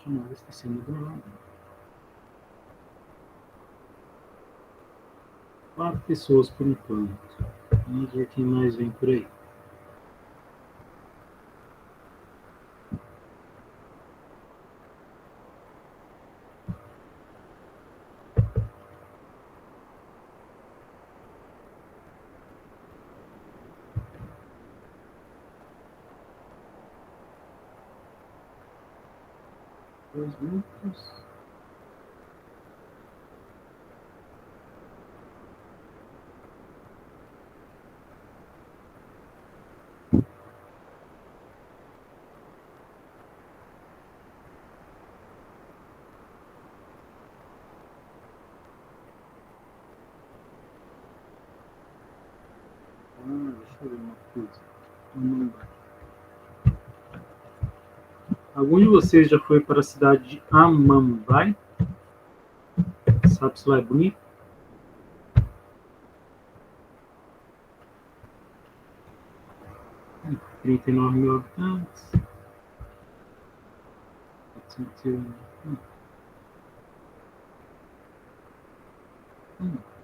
chamada está sendo gravada. 4 pessoas por enquanto. Vamos ver quem mais vem por aí. Dois minutos. Deixa eu ver uma coisa. Algum de vocês já foi para a cidade de Amambai? Sabe se lá é bonito? 39 mil habitantes. 400,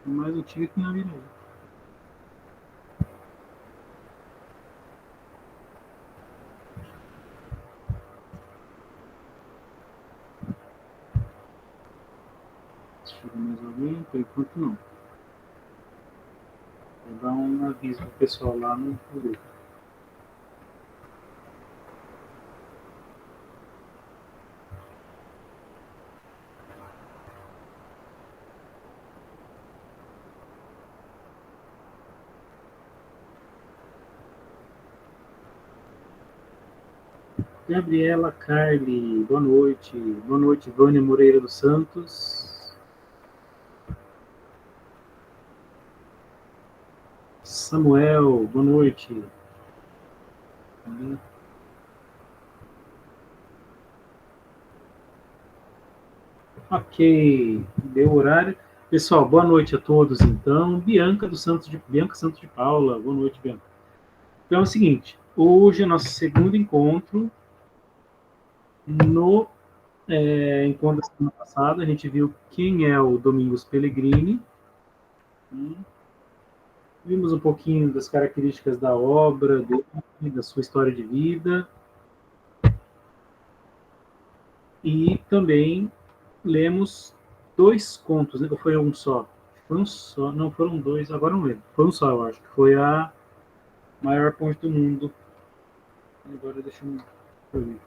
mais antiga que na Vila. Chega mais alguém? Por enquanto não. Vou dar um aviso pro pessoal lá no grupo. Gabriela, Carly, boa noite. Boa noite, Vânia Moreira dos Santos. Samuel, boa noite. Ok, deu horário. Pessoal, boa noite a todos, então. Bianca Santos de Paula, boa noite, Bianca. Então é o seguinte, hoje é nosso segundo encontro. No encontro da semana passada, a gente viu quem é o Domingos Pellegrini. Vimos um pouquinho das características da obra dele, da sua história de vida. E também lemos 2 contos, né? Ou foi um só? Foi um só, não, foram 2, agora não lembro. Foi um só, eu acho, que foi a Maior Ponte do Mundo. Agora deixa eu ver.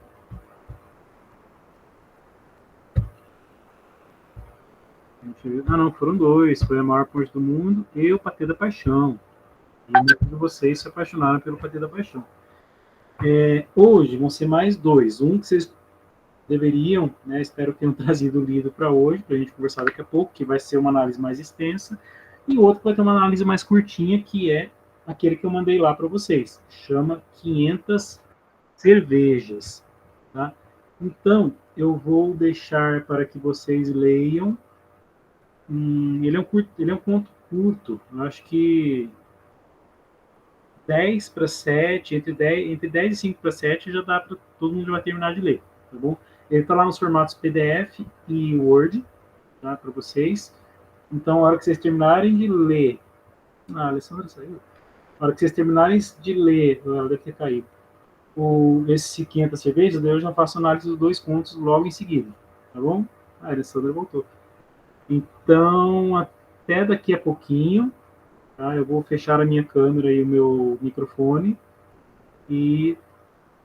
Ah, não, foram 2. Foi a Maior Ponte do Mundo e o Patê da Paixão. E muitos de vocês se apaixonaram pelo Patê da Paixão. Hoje vão ser mais 2. Um que vocês deveriam, né, espero que tenham trazido o livro para hoje, para a gente conversar daqui a pouco, que vai ser uma análise mais extensa. E o outro que vai ter uma análise mais curtinha, que é aquele que eu mandei lá para vocês. Chama 500 cervejas. Tá? Então, eu vou deixar para que vocês leiam. Ele é um conto curto. Eu acho que 10 para 7, entre 10 e 5 para 7 já dá para todo mundo já vai terminar de ler, tá bom? Ele está lá nos formatos PDF e Word, tá, para vocês. Então, a hora que vocês terminarem de ler, a Alessandra saiu. A hora que vocês terminarem de ler, ela deve ter caído, esse 500 cervejas, daí eu já faço análise dos 2 contos logo em seguida, tá bom? A Alessandra voltou. Então, até daqui a pouquinho, tá? Eu vou fechar a minha câmera e o meu microfone e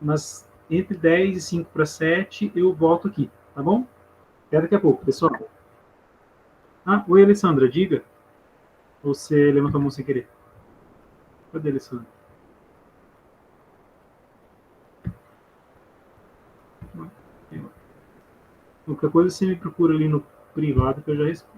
mas entre 10 e 5 para 7 eu volto aqui, tá bom? Até daqui a pouco, pessoal. Ah, oi, Alessandra, diga. Você levantou a mão sem querer. Cadê, Alessandra? Qualquer coisa você me procura ali no privado que eu já respondo.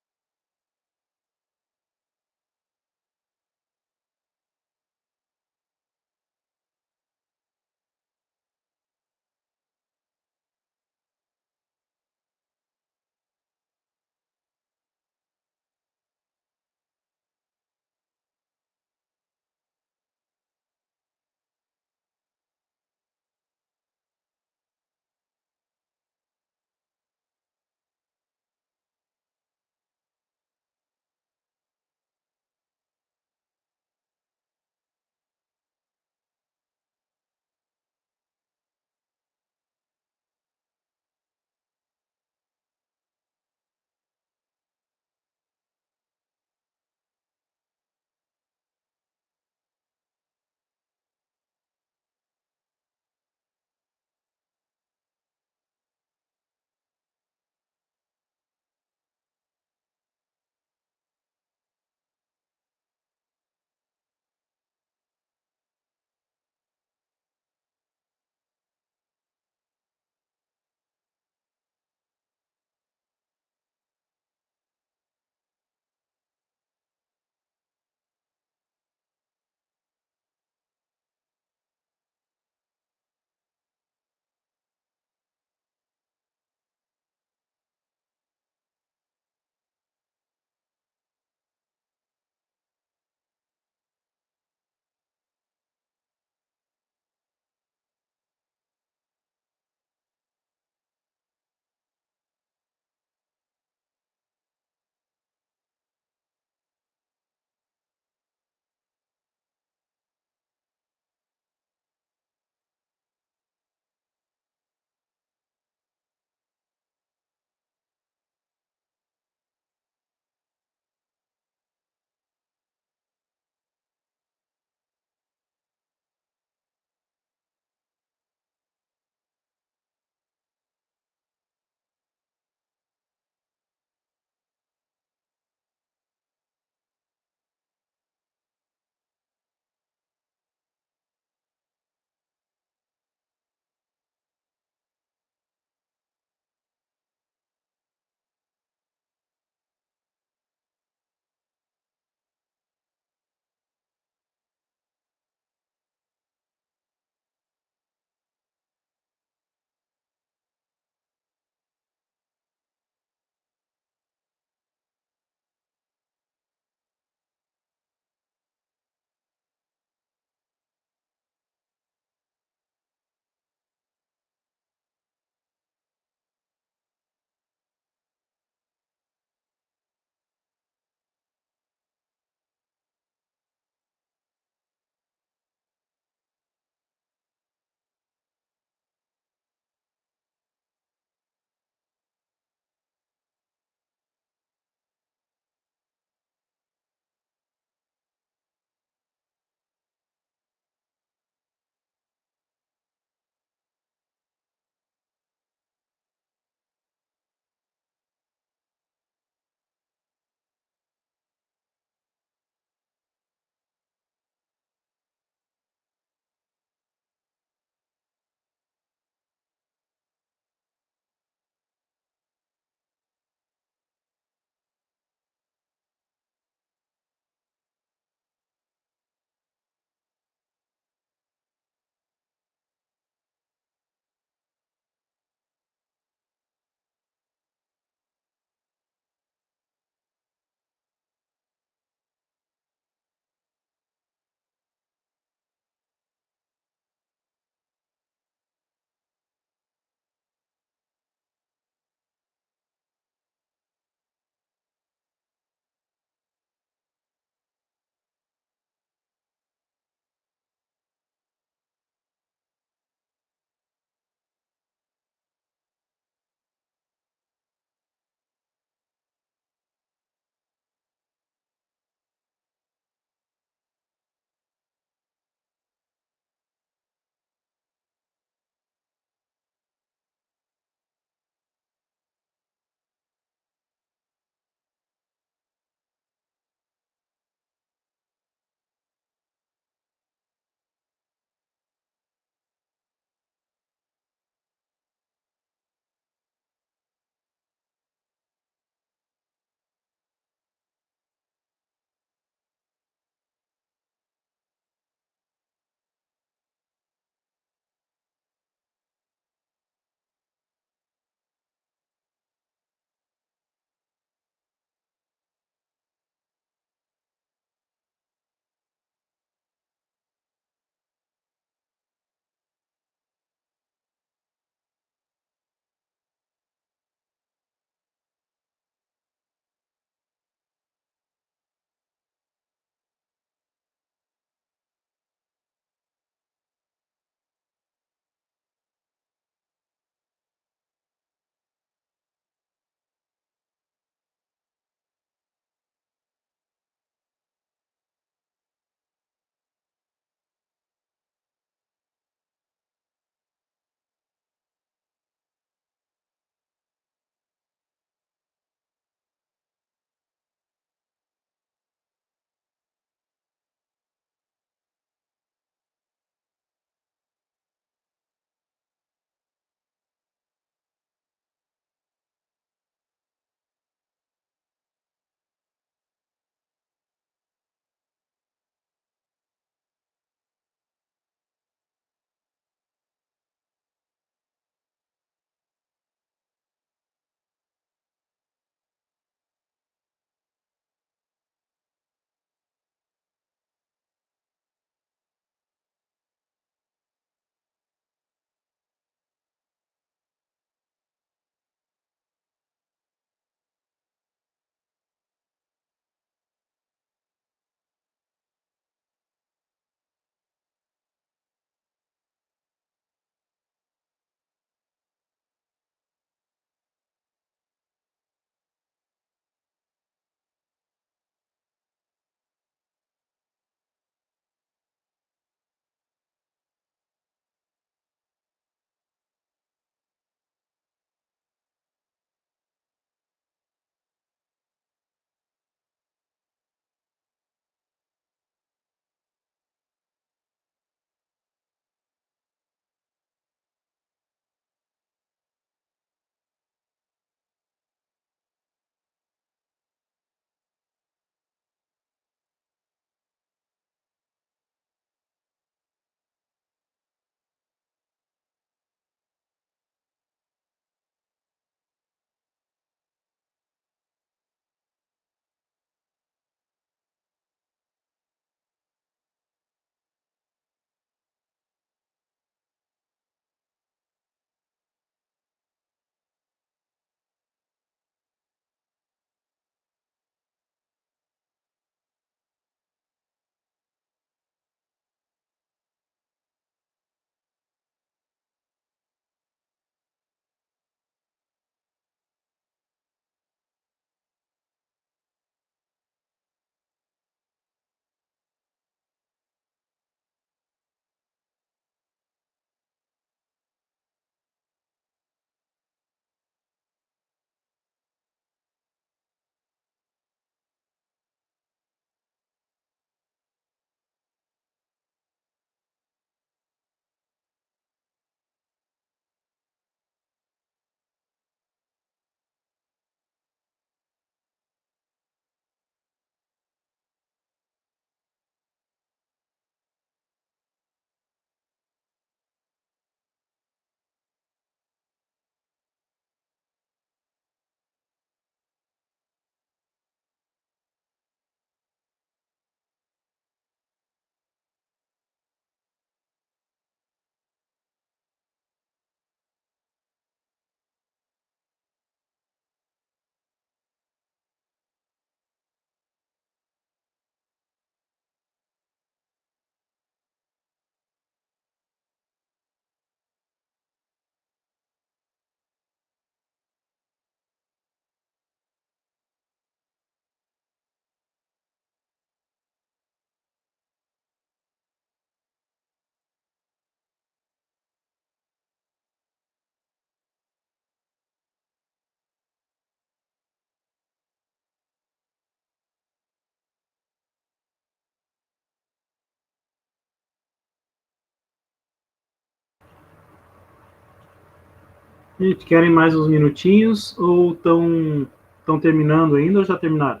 Gente, querem mais uns minutinhos ou estão terminando ainda ou já terminaram?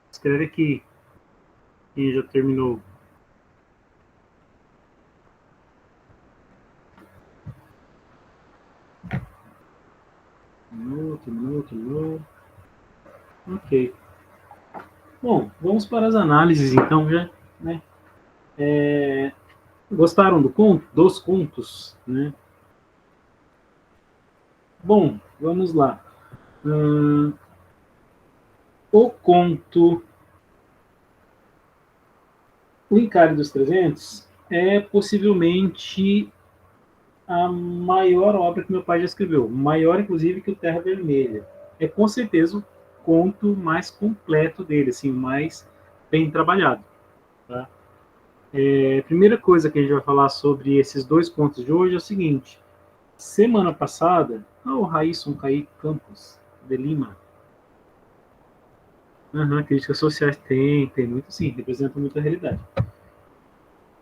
Escreve aqui quem já terminou. Terminou. Ok. Bom, vamos para as análises então já, né? Gostaram do conto? Dos contos, né? Bom, vamos lá. O conto O Encalhe dos 300 é possivelmente a maior obra que meu pai já escreveu, maior inclusive que o Terra Vermelha. É com certeza o conto mais completo dele, assim, mais bem trabalhado. Tá? A primeira coisa que a gente vai falar sobre esses dois contos de hoje é o seguinte: semana passada, o Raísson Kaique Campos de Lima. Críticas sociais tem muito sim, representa muita realidade.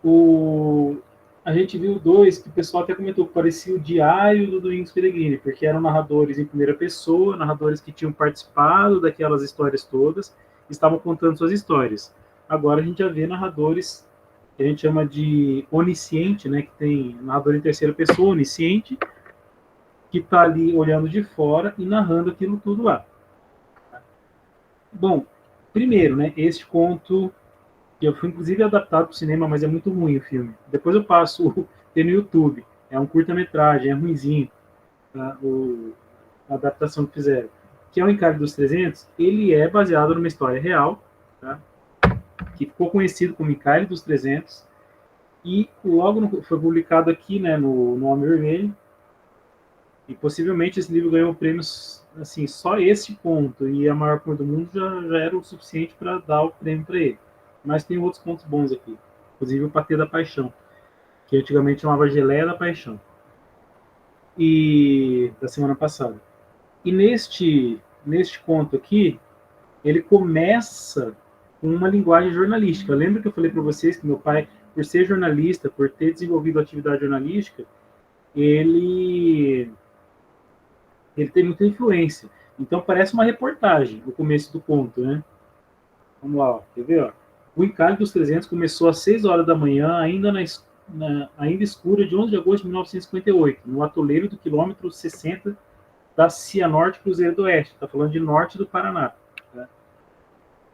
O, a gente viu dois que o pessoal até comentou que parecia o diário do Domingos Peregrini, porque eram narradores em primeira pessoa, narradores que tinham participado daquelas histórias todas, estavam contando suas histórias. Agora a gente já vê narradores que a gente chama de onisciente, né, que tem narrador em terceira pessoa, onisciente, que está ali olhando de fora e narrando aquilo tudo lá. Bom, primeiro, né, este conto que eu fui inclusive adaptado para o cinema, mas é muito ruim o filme. Depois eu passo tem no YouTube. É um curta-metragem, é ruinzinho, tá? A adaptação que fizeram. Que é o Encalhe dos 300, ele é baseado numa história real, tá? Que ficou conhecido como Encalhe dos 300, e logo foi publicado aqui, né, no Homem Vermelho, e possivelmente esse livro ganhou prêmios, assim, só esse ponto, e a maior cor do mundo já era o suficiente para dar o prêmio para ele. Mas tem outros pontos bons aqui, inclusive o Patê da Paixão, que antigamente chamava Geleia da Paixão, e da semana passada. E neste conto aqui, ele começa com uma linguagem jornalística. Lembra que eu falei para vocês que meu pai, por ser jornalista, por ter desenvolvido atividade jornalística, ele ele tem muita influência. Então parece uma reportagem, o começo do conto, né? Vamos lá, ó. Quer ver? Ó? O Encalhe dos 300 começou às 6 horas da manhã, ainda escura, de 11 de agosto de 1958, no atoleiro do quilômetro 60 da Cianorte Cruzeiro do Oeste. Está falando de norte do Paraná. Tá?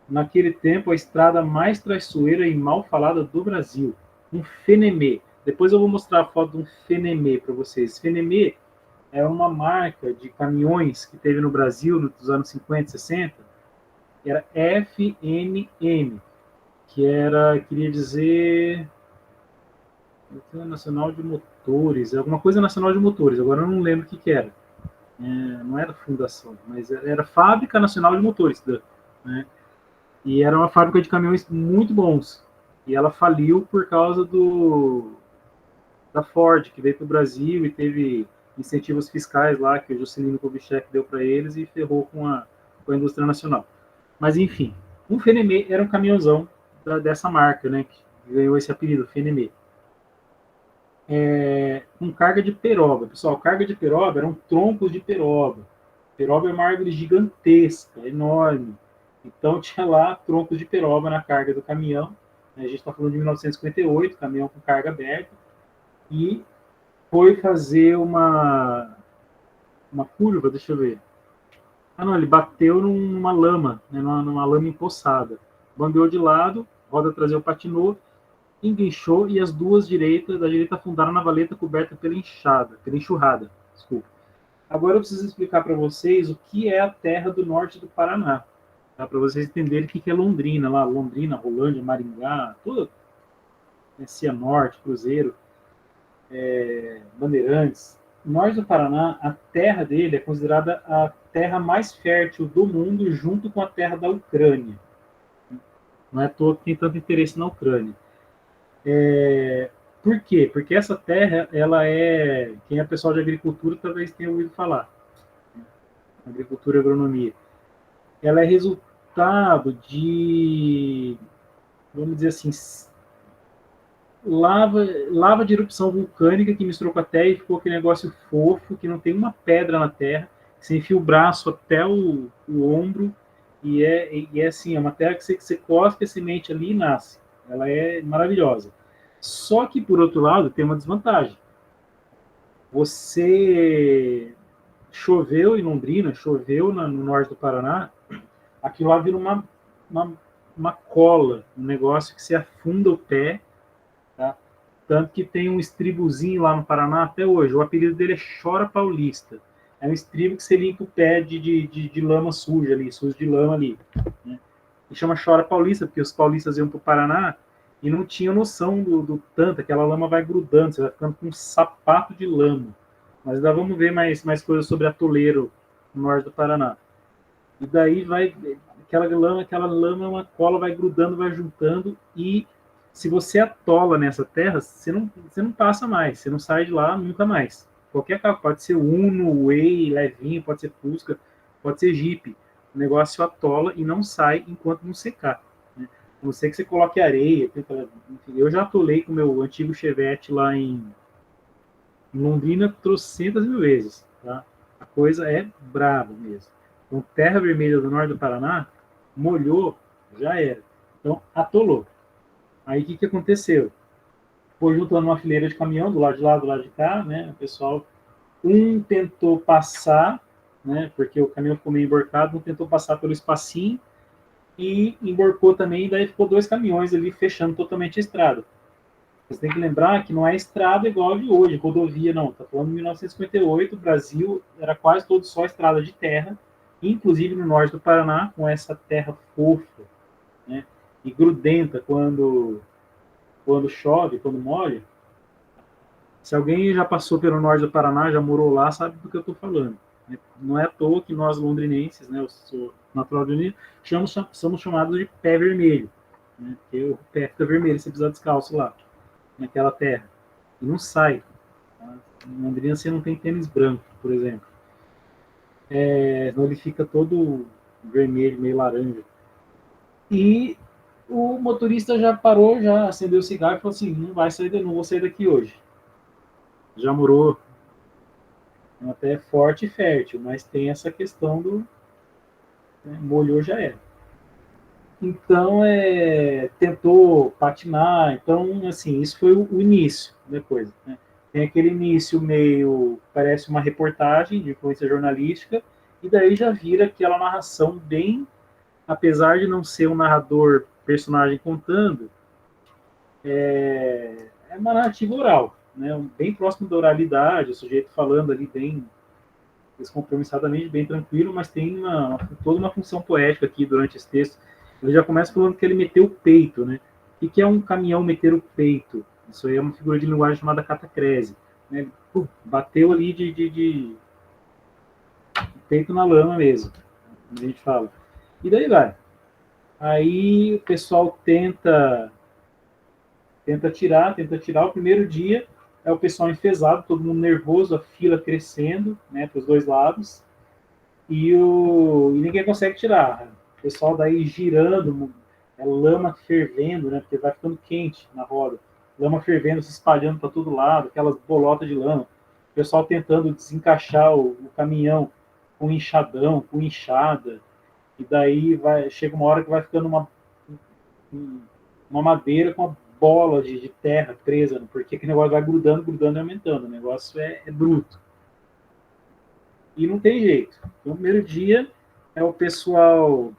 Naquele tempo, a estrada mais traiçoeira e mal falada do Brasil. Um Fenemê. Depois eu vou mostrar a foto de um Fenemê para vocês. Fenemê é uma marca de caminhões que teve no Brasil nos anos 50, 60. Era FNM, que queria dizer Nacional de Motores, alguma coisa nacional de motores, agora eu não lembro o que era. Não era fundação, mas era Fábrica Nacional de Motores, né? E era uma fábrica de caminhões muito bons. E ela faliu por causa da Ford, que veio para o Brasil e teve incentivos fiscais lá que o Juscelino Kubitschek deu para eles e ferrou com a indústria nacional. Mas enfim, um Fenemê era um caminhãozão dessa marca, né, que ganhou esse apelido, Fenemê. Com carga de peroba. Pessoal, carga de peroba eram troncos de peroba. Peroba é uma árvore gigantesca, enorme. Então tinha lá troncos de peroba na carga do caminhão. A gente está falando de 1958, caminhão com carga aberta. E foi fazer uma curva, deixa eu ver. Não, ele bateu numa lama, né, numa lama empoçada. Bambeou de lado, roda traseira patinou, enguinchou e as duas da direita afundaram na valeta coberta pela enxurrada. Desculpa. Agora eu preciso explicar para vocês o que é a terra do norte do Paraná, tá? Para vocês entenderem o que é Londrina, lá, Londrina, Rolândia, Maringá, tudo, né, Cianorte, Cruzeiro, Bandeirantes. No norte do Paraná, a terra dele é considerada a terra mais fértil do mundo, junto com a terra da Ucrânia. Não é à toa que tem tanto interesse na Ucrânia. Por quê? Porque essa terra, ela quem é pessoal de agricultura talvez tenha ouvido falar, agricultura e agronomia. Ela é resultado de, vamos dizer assim, lava de erupção vulcânica que misturou com a terra e ficou aquele negócio fofo, que não tem uma pedra na terra. Você enfia o braço até o ombro e é assim, é uma terra que você cospe a semente ali e nasce. Ela é maravilhosa. Só que, por outro lado, tem uma desvantagem. Você choveu em Londrina, choveu no norte do Paraná, aquilo lá vira uma, uma cola, um negócio que você afunda o pé, tá? Tanto que tem um estribozinho lá no Paraná até hoje. O apelido dele é Chora Paulista. É um estribo que você limpa o pé de lama suja ali, sujo de lama ali. Né? E chama Chora Paulista, porque os paulistas iam para o Paraná e não tinham noção do tanto, aquela lama vai grudando, você vai ficando com um sapato de lama. Mas ainda vamos ver mais coisas sobre atoleiro no norte do Paraná. E daí vai, aquela lama é uma cola, vai grudando, vai juntando, e se você atola nessa terra, você não passa mais, você não sai de lá nunca mais. Qualquer carro, pode ser Uno, Way, levinho, pode ser Fusca, pode ser Jeep. O negócio atola e não sai enquanto não secar. Né? A não ser que você coloque areia. Enfim, eu já atolei com o meu antigo Chevette lá em Londrina trocentas mil vezes. Tá? A coisa é brava mesmo. Então, terra vermelha do norte do Paraná, molhou, já era. Então, atolou. Aí, o que aconteceu? Foi juntando uma fileira de caminhão, do lado de lá, do lado de cá, né? O pessoal, um tentou passar, né? Porque o caminhão ficou meio emborcado, um tentou passar pelo espacinho e emborcou também, daí ficou dois caminhões ali fechando totalmente a estrada. Você tem que lembrar que não é estrada igual de hoje, rodovia não. Está falando de 1958, o Brasil era quase todo só estrada de terra, inclusive no norte do Paraná, com essa terra fofa, né? E grudenta quando chove, quando molha. Se alguém já passou pelo norte do Paraná, já morou lá, sabe do que eu estou falando. Não é à toa que nós londrinenses, né, eu sou natural de Londrina, somos chamados de pé vermelho, né? Porque o pé fica vermelho, você precisa descalço lá, naquela terra. E não sai. Tá? Em Londrina você não tem tênis branco, por exemplo. Então ele fica todo vermelho, meio laranja. E o motorista já parou, já acendeu o cigarro e falou assim, não vou sair daqui hoje. Já morou até forte e fértil, mas tem essa questão do molhou já era. Então, tentou patinar. Então, assim, isso foi o início da coisa. Né? Tem aquele início meio, parece uma reportagem de influência jornalística, e daí já vira aquela narração bem, apesar de não ser um narrador, personagem contando, é uma narrativa oral, né? Bem próximo da oralidade, o sujeito falando ali bem descompromissadamente, bem tranquilo, mas tem toda uma função poética aqui durante esse texto. Ele já começa falando que ele meteu o peito, né? O que é um caminhão meter o peito? Isso aí é uma figura de linguagem chamada catacrese. Né? Ele bateu ali de peito na lama mesmo, como a gente fala. E daí vai. Aí o pessoal tenta tirar. O primeiro dia é o pessoal enfesado, todo mundo nervoso, a fila crescendo, né, para os dois lados, e ninguém consegue tirar. O pessoal daí girando, lama fervendo, né, porque vai ficando quente na roda, lama fervendo, se espalhando para todo lado, aquelas bolotas de lama, o pessoal tentando desencaixar o caminhão com enxadão, com enxada, e daí chega uma hora que vai ficando uma madeira com uma bola de terra presa, porque aquele negócio vai grudando e aumentando. O negócio é bruto. E não tem jeito. Então, o primeiro dia é o pessoal.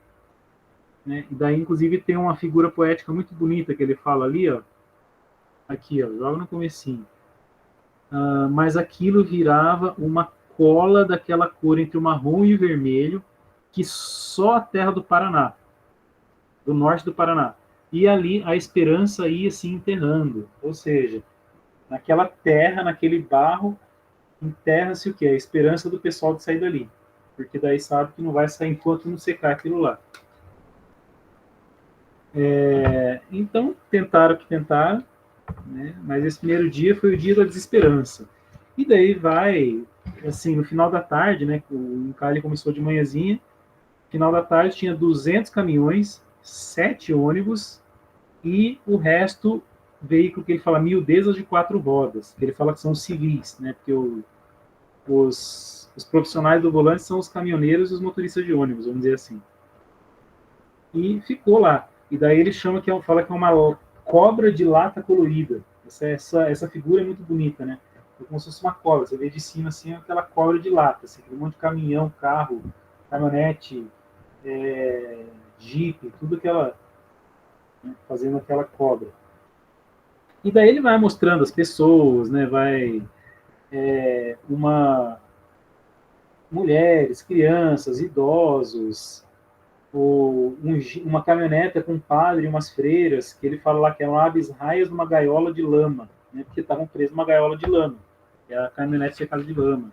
Né, e daí, inclusive, tem uma figura poética muito bonita que ele fala ali, ó. Aqui, ó, logo no comecinho. Mas aquilo virava uma cola daquela cor entre o marrom e o vermelho que só a terra do Paraná, do norte do Paraná. E ali a esperança ia se enterrando. Ou seja, naquela terra, naquele barro, enterra-se o quê? A esperança do pessoal de sair dali. Porque daí sabe que não vai sair enquanto não secar aquilo lá. Então, tentaram o que tentaram, né? Mas esse primeiro dia foi o dia da desesperança. E daí vai, assim, no final da tarde, né? O encalhe começou de manhãzinha. No final da tarde tinha 200 caminhões, 7 ônibus, e o resto veículo que ele fala miudezas de 4 rodas, que ele fala que são os civis, né? Porque os profissionais do volante são os caminhoneiros e os motoristas de ônibus, vamos dizer assim. E ficou lá. E daí ele fala que é uma cobra de lata colorida. Essa figura é muito bonita, né? É como se fosse uma cobra. Você vê de cima assim aquela cobra de lata, assim, um monte de caminhão, carro, caminhonete, Jeep, tudo aquela, né, fazendo aquela cobra. E daí ele vai mostrando as pessoas, né? Vai uma mulheres, crianças, idosos, uma caminhoneta com um padre e umas freiras, que ele fala lá que eram aves raias numa gaiola de lama, né? Porque estavam presos numa gaiola de lama. E a caminhonete cercada de lama.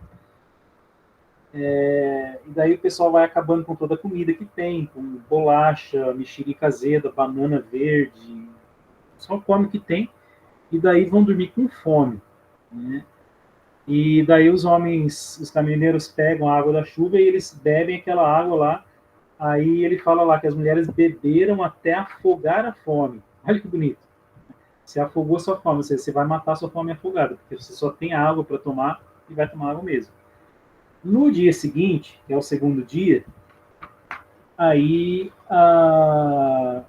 E daí o pessoal vai acabando com toda a comida que tem, com bolacha, mexerica azeda, banana verde, só come o que tem, e daí vão dormir com fome, né? E daí os homens, os caminhoneiros pegam a água da chuva e eles bebem aquela água lá. Aí ele fala lá que as mulheres beberam até afogar a fome. Olha que bonito. Você afogou a sua fome, você vai matar a sua fome afogada, porque você só tem água para tomar e vai tomar água mesmo. No dia seguinte, que é o segundo dia, aí a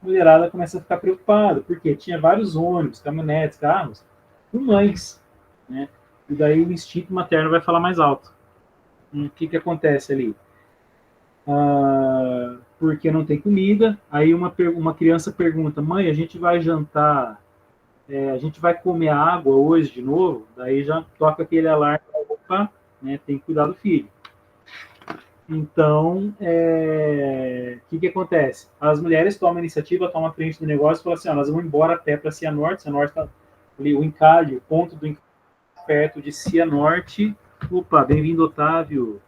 mulherada começa a ficar preocupada, porque tinha vários ônibus, caminhonetes, carros, com mães, né? E daí o instinto materno vai falar mais alto. O que acontece ali? Porque não tem comida. Aí uma criança pergunta: mãe, a gente vai jantar, a gente vai comer água hoje de novo? Daí já toca aquele alarme: opa, né, tem que cuidar do filho. Então, o que acontece? As mulheres tomam a iniciativa, tomam a frente do negócio e falam assim: elas vão embora a pé para Cianorte. Cianorte está ali, o encalhe, o ponto do encalhe, perto de Cianorte. Opa, bem-vindo, Otávio.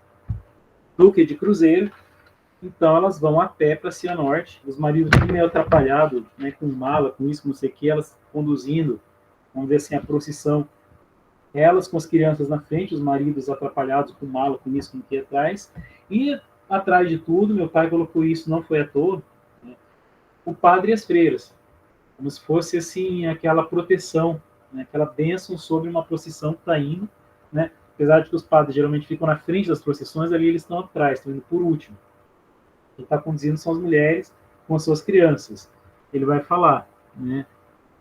Duque de Cruzeiro. Então elas vão a pé para Cianorte, os maridos tudo meio atrapalhados, né, com mala, com isso, com não sei o que, elas conduzindo, vamos dizer assim, a procissão, elas com as crianças na frente, os maridos atrapalhados com mala, com isso, com o que atrás, e atrás de tudo, meu pai colocou isso, não foi à toa, né, o padre e as freiras, como se fosse assim, aquela proteção, né, aquela bênção sobre uma procissão que está indo, né, apesar de que os padres geralmente ficam na frente das procissões, ali eles estão atrás, estão indo por último. Quem está conduzindo são as mulheres com as suas crianças. Ele vai falar, né?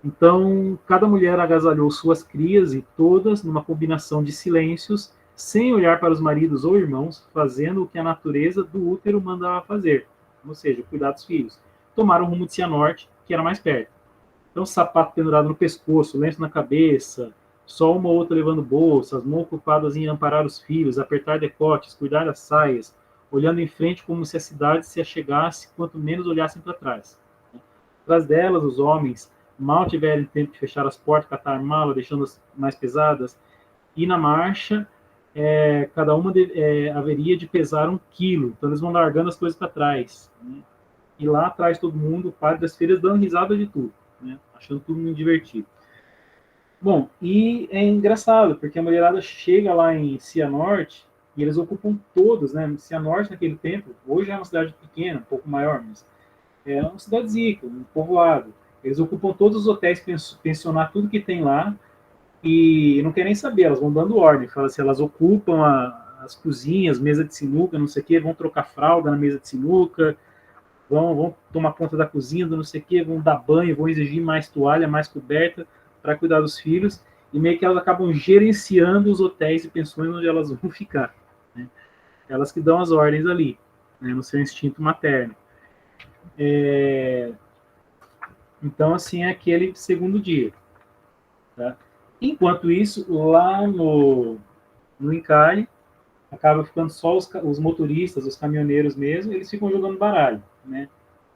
Então, cada mulher agasalhou suas crias e todas numa combinação de silêncios, sem olhar para os maridos ou irmãos, fazendo o que a natureza do útero mandava fazer, ou seja, cuidar dos filhos. Tomaram o rumo de Cianorte, que era mais perto. Então, sapato pendurado no pescoço, lenço na cabeça, só uma ou outra levando bolsas, mãos ocupadas em amparar os filhos, apertar decotes, cuidar das saias, olhando em frente como se a cidade se achegasse, quanto menos olhassem para trás. Atrás delas, os homens mal tiverem tempo de fechar as portas, catar mala, deixando-as mais pesadas, e na marcha, cada uma haveria de pesar 1 quilo, então eles vão largando as coisas para trás, né? E lá atrás todo mundo, o padre das feiras, dando risada de tudo, né? Achando tudo muito divertido. Bom, e é engraçado, porque a mulherada chega lá em Cianorte e eles ocupam todos, né? Cianorte naquele tempo, hoje é uma cidade pequena, um pouco maior, mas é uma cidade zica, um povoado. Eles ocupam todos os hotéis, pensionar tudo que tem lá e não querem saber, elas vão dando ordem. Fala assim, elas ocupam as cozinhas, mesa de sinuca, não sei o quê, vão trocar fralda na mesa de sinuca, vão tomar conta da cozinha, do não sei o quê, vão dar banho, vão exigir mais toalha, mais coberta para cuidar dos filhos, e meio que elas acabam gerenciando os hotéis e pensões onde elas vão ficar, né? Elas que dão as ordens ali, né, no seu instinto materno. Então, assim, é aquele segundo dia. Tá? Enquanto isso, lá no encalhe, acaba ficando só os motoristas, os caminhoneiros mesmo, eles ficam jogando baralho, né?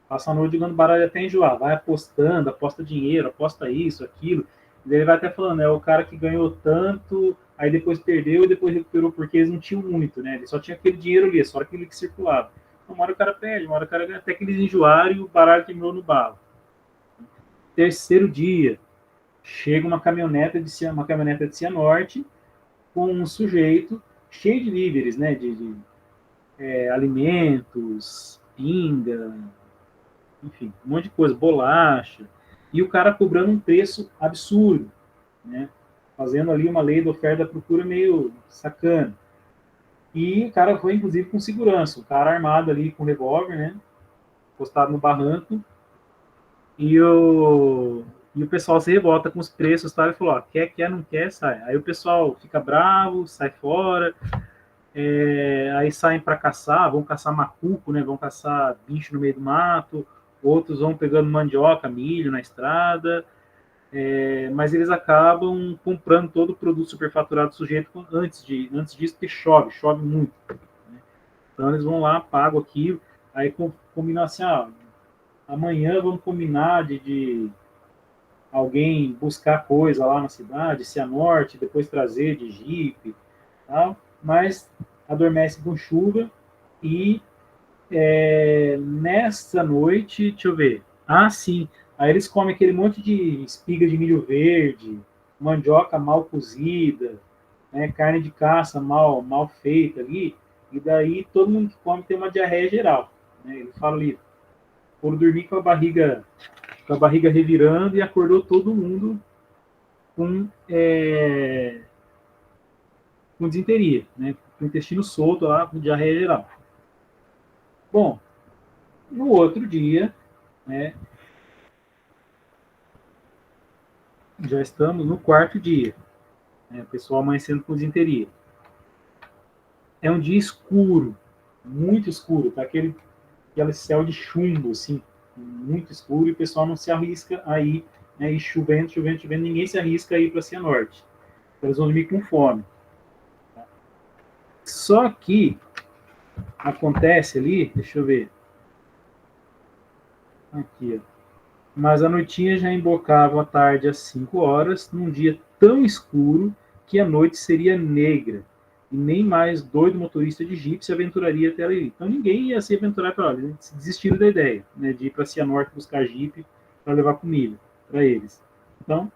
Passa a noite jogando baralho até enjoar. Vai apostando, aposta dinheiro, aposta isso, aquilo. E ele vai até falando, é o cara que ganhou tanto, aí depois perdeu e depois recuperou porque eles não tinham muito, né? Ele só tinha aquele dinheiro ali, só aquele que circulava. Então, uma hora o cara perde, uma hora o cara ganha, até que eles enjoaram e o baralho terminou no balo. Terceiro dia, chega uma caminhonete de Cianorte com um sujeito cheio de víveres, né? De alimentos, pinga, enfim, um monte de coisa, bolacha. e o cara cobrando um preço absurdo, né? Fazendo ali uma lei da oferta e da procura meio sacana. E o cara foi, inclusive, com segurança, o cara armado ali com revólver, né? Postado no barranco, e o pessoal se revolta com os preços, tá? E falou, ó, quer, não quer, sai. Aí o pessoal fica bravo, sai fora, aí saem para caçar, vão caçar macuco, né? Vão caçar bicho no meio do mato, outros vão pegando mandioca, milho na estrada, mas eles acabam comprando todo o produto superfaturado do sujeito antes disso, porque chove muito. Né? Então eles vão lá, pagam aquilo, aí combinam assim, amanhã vamos combinar de alguém buscar coisa lá na cidade, Cianorte, depois trazer de jipe, tal, mas adormece com chuva e nessa noite, deixa eu ver, sim, aí eles comem aquele monte de espiga de milho verde, mandioca mal cozida, né, carne de caça mal feita ali, e daí todo mundo que come tem uma diarreia geral. Né? Ele fala ali, foram dormir com a barriga revirando e acordou todo mundo com, com disenteria, né? Com o intestino solto lá, com diarreia geral. Bom, no outro dia, né, já estamos no quarto dia, né, o pessoal amanhecendo com disenteria. É um dia escuro, muito escuro, tá aquele céu de chumbo, assim, muito escuro, e o pessoal não se arrisca a ir, né, e chovendo, ninguém se arrisca a ir para Cianorte. Eles vão dormir com fome. Só que acontece ali, deixa eu ver, aqui, ó. Mas a noitinha já embocava a tarde às 5 horas, num dia tão escuro que a noite seria negra, e nem mais doido motorista de jipe se aventuraria até ali. Então ninguém ia se aventurar para lá, eles desistiram da ideia, né, de ir para Cianorte buscar jipe para levar comida para eles. Então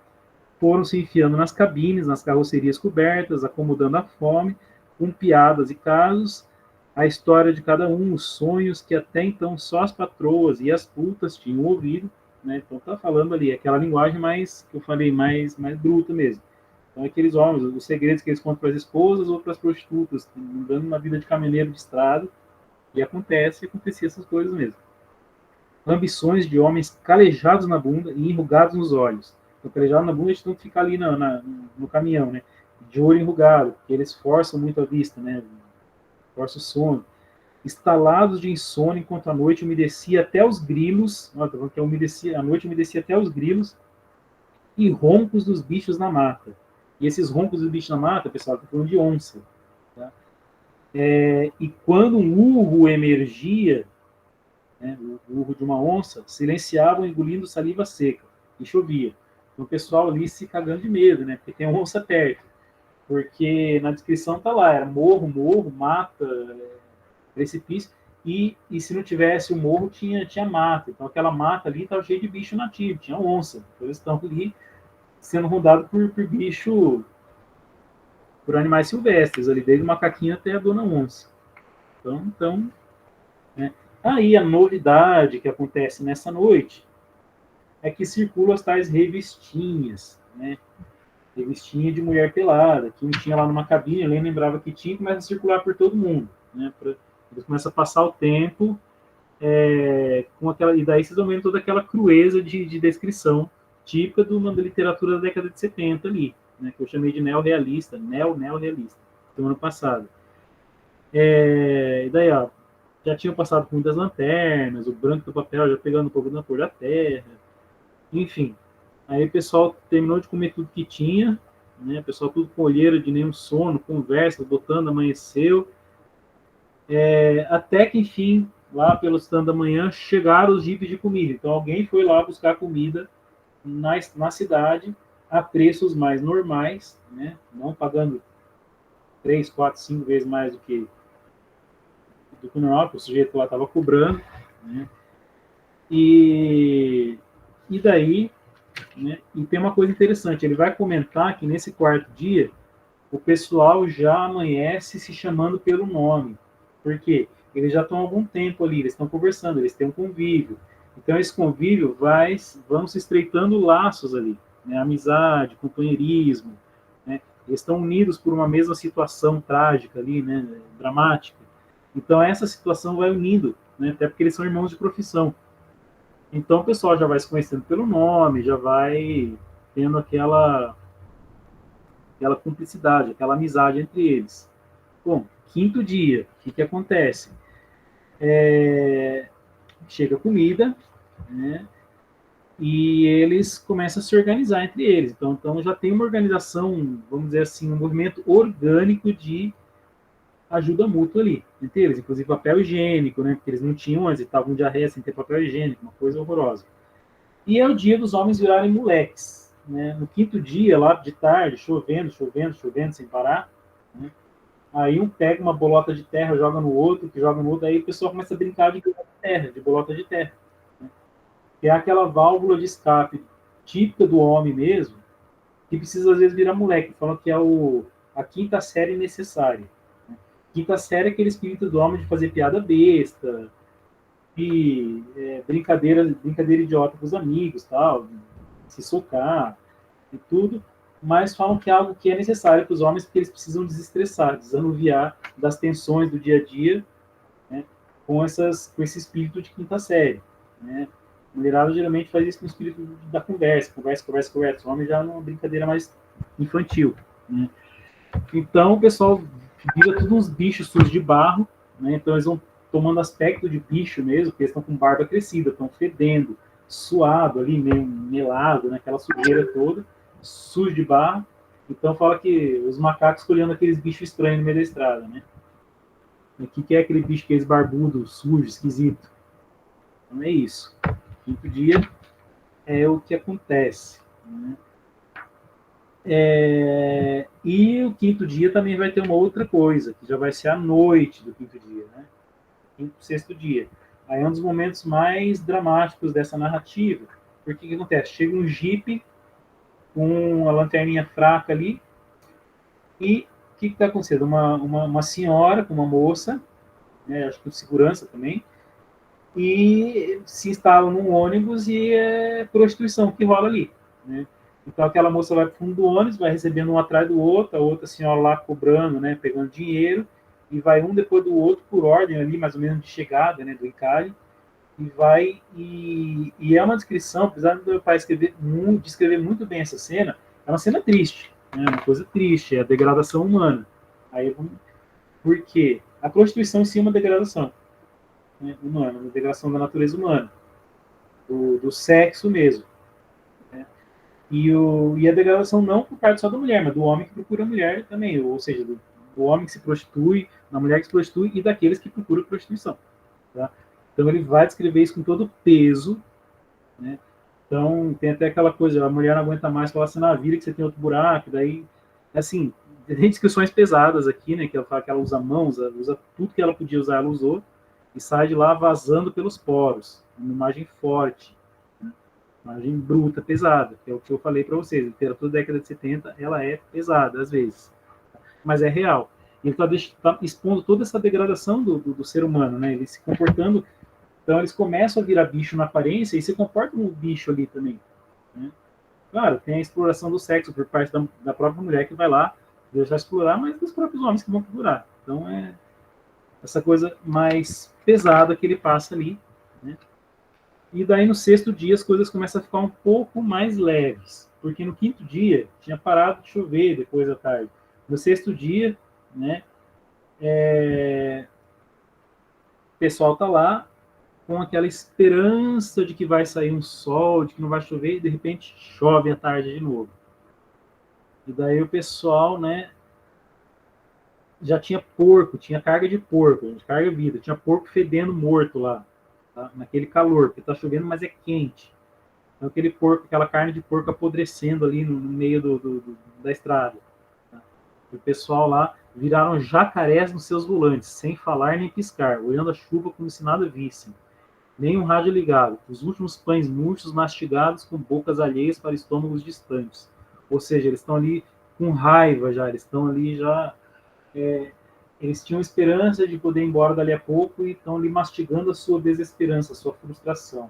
foram se enfiando nas cabines, nas carrocerias cobertas, acomodando a fome, com piadas e casos, a história de cada um, os sonhos que até então só as patroas e as putas tinham ouvido, né? Então tá falando ali aquela linguagem mais que eu falei mais bruta mesmo. Então aqueles homens, os segredos que eles contam para as esposas ou para as prostitutas, andando uma vida de caminhoneiro de estrada, e acontecia essas coisas mesmo. Ambições de homens calejados na bunda e enrugados nos olhos. Então, calejado na bunda, a gente não fica ali no caminhão, né? De olho enrugado, porque eles forçam muito a vista, né? Forçam o sono. Estalados de insônia enquanto a noite umedecia até os grilos, a noite umedecia até os grilos, e roncos dos bichos na mata. E esses roncos dos bichos na mata, pessoal, estou falando de onça. Tá? E quando um urro emergia, né, o urro de uma onça, silenciavam engolindo saliva seca, e chovia. Então o pessoal ali se cagando de medo, né, porque tem onça perto. Porque na descrição tá lá, era morro, mata, precipício, e se não tivesse o morro, tinha mata. Então aquela mata ali estava cheia de bicho nativo, tinha onça. Então eles estão ali sendo rodados por bicho, por animais silvestres, ali desde o macaquinho até a dona onça. Então né? Aí a novidade que acontece nessa noite é que circulam as tais revistinhas, né? Revistinha de mulher pelada, que um tinha lá numa cabine, eu nem lembrava que tinha, e começa a circular por todo mundo, né? Eles começam a passar o tempo com aquela, e daí vocês vão vendo toda aquela crueza de descrição típica da literatura da década de 70 ali, né? Que eu chamei de neorrealista, neorrealista, do ano passado. E daí, ó, já tinham passado por muitas lanternas, o branco do papel já pegando um pouco da cor da terra, enfim. Aí o pessoal terminou de comer tudo que tinha, né? O pessoal tudo com olheira de nenhum sono, conversa, botando, amanheceu. Até que, enfim, lá pelo stand da manhã, chegaram os jipes de comida. Então alguém foi lá buscar comida na cidade a preços mais normais, né? Não pagando 3, 4, 5 vezes mais do que o normal, que o sujeito lá estava cobrando, né? E daí, né? E tem uma coisa interessante, ele vai comentar que nesse quarto dia o pessoal já amanhece se chamando pelo nome. Por quê? Eles já estão há algum tempo ali, eles estão conversando, eles têm um convívio. Então, esse convívio vão se estreitando laços ali, né? Amizade, companheirismo, né? Eles estão unidos por uma mesma situação trágica ali, né? Dramática. Então, essa situação vai unindo, né? Até porque eles são irmãos de profissão. Então, o pessoal já vai se conhecendo pelo nome, já vai tendo aquela cumplicidade, aquela amizade entre eles. Bom, quinto dia, o que acontece? Chega comida, né? E eles começam a se organizar entre eles. Então já tem uma organização, vamos dizer assim, um movimento orgânico de ajuda mútua ali entre eles, inclusive papel higiênico, né? Porque eles não tinham antes, estavam diarreia sem ter papel higiênico, uma coisa horrorosa. E é o dia dos homens virarem moleques, né? No quinto dia, lá de tarde, chovendo, chovendo, chovendo sem parar, né? Aí um pega uma bolota de terra, joga no outro, que joga no outro, aí o pessoal começa a brincar de terra, de bolota de terra, né? Que é aquela válvula de escape típica do homem mesmo, que precisa às vezes virar moleque. Falam que é a quinta série necessária. Né? Quinta série é aquele espírito do homem de fazer piada besta, e brincadeira idiota com os amigos, tal, se socar e tudo, mas falam que é algo que é necessário para os homens porque eles precisam desestressar, desanuviar das tensões do dia a dia, né, com esse espírito de quinta série, né? A mulherada geralmente faz isso com o espírito da conversa, conversa, conversa, conversa. O homem já numa brincadeira mais infantil, né? Então o pessoal vira tudo uns bichos sujos de barro, né? Então eles vão tomando aspecto de bicho mesmo, porque eles estão com barba crescida, estão fedendo, suado ali, meio melado, né? Aquela sujeira toda, sujo de barro. Então fala que os macacos colhendo aqueles bichos estranhos no meio da estrada, né? O que é aquele bicho, aqueles barbudo, sujo, esquisito? Então é isso. Quinto dia é o que acontece, né? E o quinto dia também vai ter uma outra coisa, que já vai ser a noite do quinto dia, né? Quinto, sexto dia. Aí é um dos momentos mais dramáticos dessa narrativa, porque o que acontece? Chega um jipe com a lanterninha fraca ali, e o que está acontecendo? Uma senhora com uma moça, né, acho que o segurança também, e se instalam num ônibus e é prostituição que rola ali, né? Então aquela moça vai para o fundo do ônibus, vai recebendo um atrás do outro, a outra senhora lá cobrando, né, pegando dinheiro, e vai um depois do outro por ordem ali, mais ou menos de chegada, né, do encalhe, e vai e é uma descrição, apesar do meu pai descrever muito bem essa cena, é uma cena triste, né, uma coisa triste, é a degradação humana. Aí por quê? A prostituição em si é uma degradação, né, humana, uma degradação da natureza humana, do sexo mesmo. Né? E a degradação não por parte só da mulher, mas do homem que procura a mulher também, ou seja, do homem que se prostitui, da mulher que se prostitui e daqueles que procuram prostituição. Tá? Então ele vai descrever isso com todo peso, né? Então tem até aquela coisa, a mulher não aguenta mais, fala assim, na vida que você tem outro buraco, daí, assim, tem descrições pesadas aqui, né, que ela fala que ela usa mãos, ela usa tudo que ela podia usar, ela usou, e sai de lá vazando pelos poros, uma imagem forte, né? Imagem bruta, pesada, que é o que eu falei para vocês, a literatura da década de 70, ela é pesada às vezes, mas é real. Ele está expondo toda essa degradação do ser humano, né? Ele se comportando. Então eles começam a virar bicho na aparência e se comportam como bicho ali também, né? Claro, tem a exploração do sexo por parte da própria mulher que vai lá deixar explorar, mas dos próprios homens que vão procurar. Então é essa coisa mais pesada que ele passa ali, né? E daí no sexto dia as coisas começam a ficar um pouco mais leves, porque no quinto dia tinha parado de chover depois da tarde. No sexto dia, né, o pessoal tá lá com aquela esperança de que vai sair um sol, de que não vai chover, e de repente chove à tarde de novo. E daí o pessoal, né, já tinha porco, tinha carga de porco, de carga vida, tinha porco fedendo morto lá, tá? Naquele calor, porque tá chovendo, mas é quente. Então aquele porco, aquela carne de porco apodrecendo ali no meio da estrada. Tá? E o pessoal lá viraram jacarés nos seus volantes, sem falar nem piscar, olhando a chuva como se nada vissem. Nem um rádio ligado, os últimos pães murchos mastigados com bocas alheias para estômagos distantes. Ou seja, eles estão ali com raiva já, eles estão ali já... eles tinham esperança de poder ir embora dali a pouco e estão ali mastigando a sua desesperança, a sua frustração.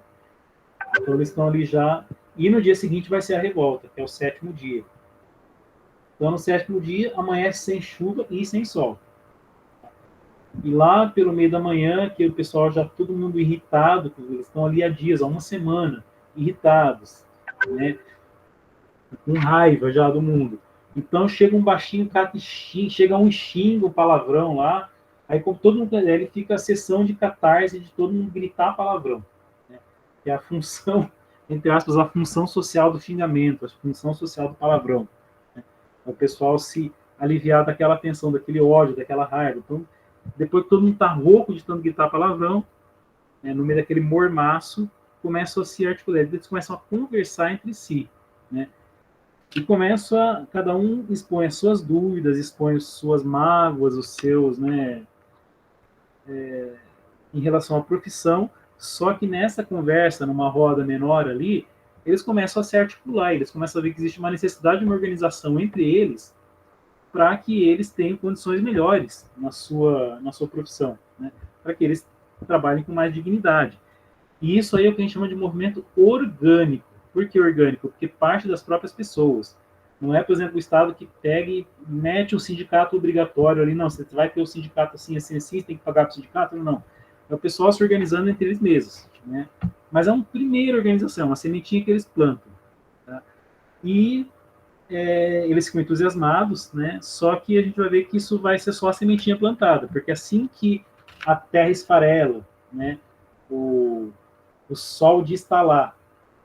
Então eles estão ali já, e no dia seguinte vai ser a revolta, que é o 7º dia. Então no 7º dia amanhece sem chuva e sem sol. E lá pelo meio da manhã, que o pessoal já todo mundo irritado, eles estão ali há dias, há uma semana, irritados, né? Com raiva já do mundo. Então chega um baixinho, cara que chega um xingo, um palavrão lá, aí como todo mundo, ele fica a sessão de catarse de todo mundo gritar palavrão, né? Que é a função, entre aspas, a função social do xingamento, a função social do palavrão, né? O pessoal se aliviar daquela tensão, daquele ódio, daquela raiva. Então, depois que todo mundo tá rouco de tanto gritar palavrão, né, no meio daquele mormaço, começam a se articular, eles começam a conversar entre si, né? E começa, cada um expõe as suas dúvidas, expõe as suas mágoas, os seus, né, em relação à profissão, só que nessa conversa, numa roda menor ali, eles começam a se articular, eles começam a ver que existe uma necessidade de uma organização entre eles para que eles tenham condições melhores na sua profissão, né, para que eles trabalhem com mais dignidade. E isso aí é o que a gente chama de movimento orgânico. Por que orgânico? Porque parte das próprias pessoas. Não é, por exemplo, o Estado que pega e mete um sindicato obrigatório ali, não, você vai ter o sindicato assim, assim, assim, você tem que pagar para o sindicato, não. É o pessoal se organizando entre eles mesmos, né? Mas é uma primeira organização, uma sementinha que eles plantam. Tá? E eles ficam entusiasmados, né? Só que a gente vai ver que isso vai ser só a sementinha plantada, porque assim que a terra esfarela, né? O sol de estalar,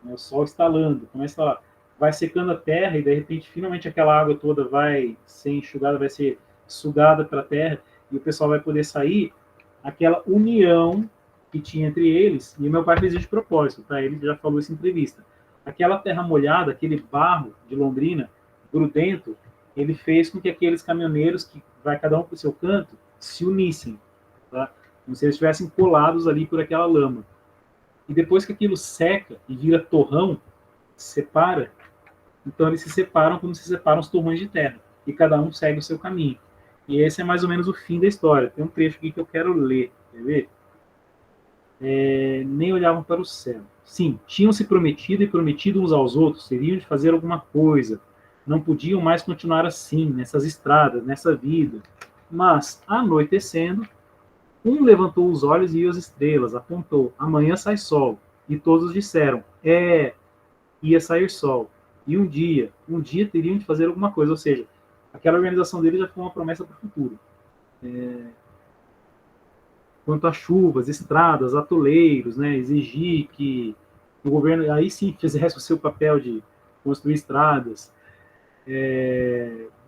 né? O sol estalando, começa a vai secando a terra e de repente finalmente aquela água toda vai ser enxugada, vai ser sugada para a terra e o pessoal vai poder sair, aquela união que tinha entre eles, e o meu pai fez isso de propósito, tá? Ele já falou isso em entrevista. Aquela terra molhada, aquele barro de Londrina, grudento, ele fez com que aqueles caminhoneiros, que vai cada um para o seu canto, se unissem, tá? Como se eles estivessem colados ali por aquela lama. E depois que aquilo seca e vira torrão, separa, então eles se separam como se separam os torrões de terra. E cada um segue o seu caminho. E esse é mais ou menos o fim da história. Tem um trecho aqui que eu quero ler. Quer ver? Nem olhavam para o céu. Sim, tinham se prometido e prometido uns aos outros, seriam de fazer alguma coisa. Não podiam mais continuar assim, nessas estradas, nessa vida. Mas, anoitecendo, um levantou os olhos e viu as estrelas, apontou, amanhã sai sol. E todos disseram, ia sair sol. E um dia teriam de fazer alguma coisa. Ou seja, aquela organização dele já foi uma promessa para o futuro. Quanto a chuvas, estradas, atoleiros, né, exigir que o governo aí sim fizesse o seu papel de construir estradas,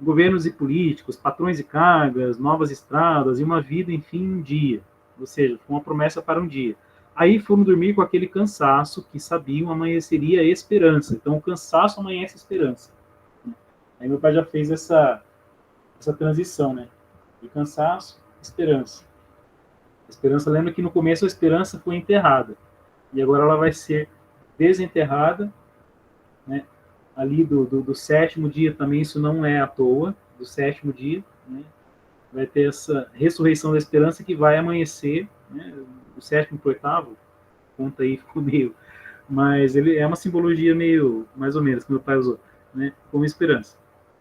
governos e políticos, patrões e cargas, novas estradas e uma vida, enfim, um dia. Ou seja, foi uma promessa para um dia. Aí foram dormir com aquele cansaço que sabiam amanheceria a esperança. Então, o cansaço amanhece a esperança. Aí meu pai já fez essa transição, né? De cansaço, esperança. Esperança, lembra que no começo a esperança foi enterrada. E agora ela vai ser desenterrada, né? Ali do 7º dia também, isso não é à toa, do 7º dia, né? Vai ter essa ressurreição da esperança que vai amanhecer, né? O 7º para o 8º, conta aí, ficou meio... Mas ele é uma simbologia meio, mais ou menos, que meu pai usou, né? Como esperança.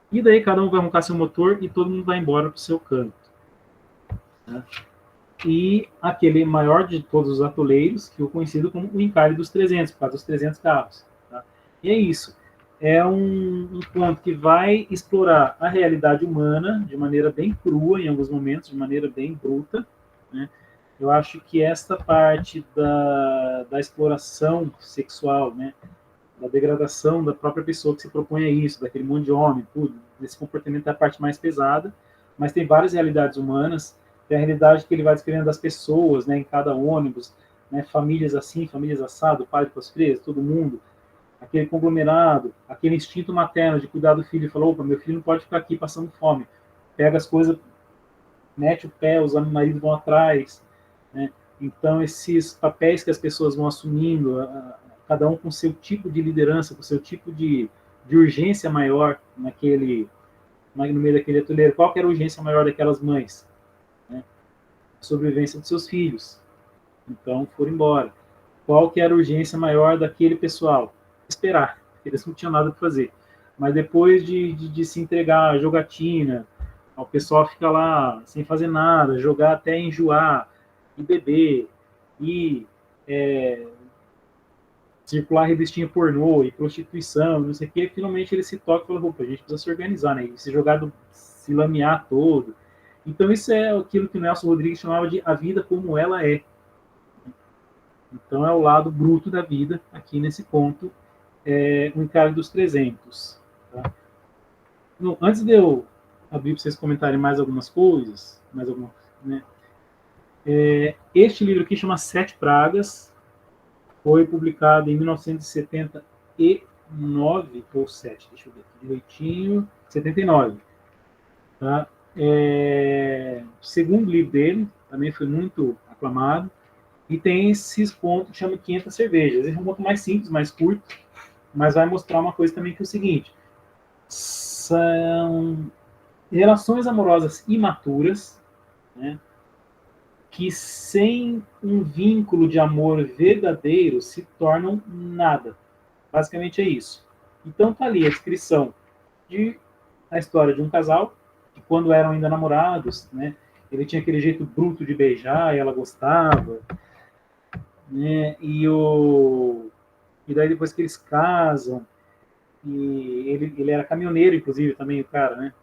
E daí cada um vai arrancar seu motor e todo mundo vai embora para o seu canto. Né? E aquele maior de todos os atoleiros, que é conhecido como o encalhe dos 300, por causa dos 300 carros. Tá? E é isso. É um ponto que vai explorar a realidade humana de maneira bem crua, em alguns momentos, de maneira bem bruta. Né? Eu acho que esta parte da exploração sexual, né? Da degradação da própria pessoa que se propõe a isso, daquele monte de homem, tudo, desse comportamento é a parte mais pesada, mas tem várias realidades humanas. Tem a realidade que ele vai descrevendo das pessoas, né, em cada ônibus, né, famílias assim, famílias assado, pai com as freiras, todo mundo, aquele conglomerado, aquele instinto materno de cuidar do filho, e falou, opa, meu filho não pode ficar aqui passando fome, pega as coisas, mete o pé, os maridos vão atrás, né? Então esses papéis que as pessoas vão assumindo, cada um com seu tipo de liderança, com seu tipo de urgência maior no meio daquele atoleiro. Qual que era a urgência maior daquelas mães? Né? A sobrevivência dos seus filhos. Então foram embora. qual que era a urgência maior daquele pessoal? Esperar, eles não tinham nada para fazer. Mas depois de se entregar à jogatina, o pessoal fica lá sem fazer nada, jogar até enjoar, e beber, e circular revistinha pornô, e prostituição, não sei o que, finalmente ele se toca e fala, opa, a gente precisa se organizar, né? E se jogar, se lamear todo. Então isso é aquilo que o Nelson Rodrigues chamava de a vida como ela é. Então é o lado bruto da vida, aqui nesse ponto, o encargo dos 300. Tá? Não, antes de eu abrir para vocês comentarem mais algumas coisas, né? Este livro aqui chama Sete Pragas, foi publicado em 1979, ou 7, deixa eu ver aqui direitinho, 79. Tá? O segundo livro dele, também foi muito aclamado, e tem esses pontos que chama 500 cervejas. Esse é um ponto mais simples, mais curto, mas vai mostrar uma coisa também que é o seguinte, são relações amorosas imaturas, né, que sem um vínculo de amor verdadeiro se tornam nada. Basicamente é isso. Então tá ali a descrição de a história de um casal, que quando eram ainda namorados, né, ele tinha aquele jeito bruto de beijar, e ela gostava, né, e daí depois que eles casam, e ele era caminhoneiro, inclusive, também o cara, né,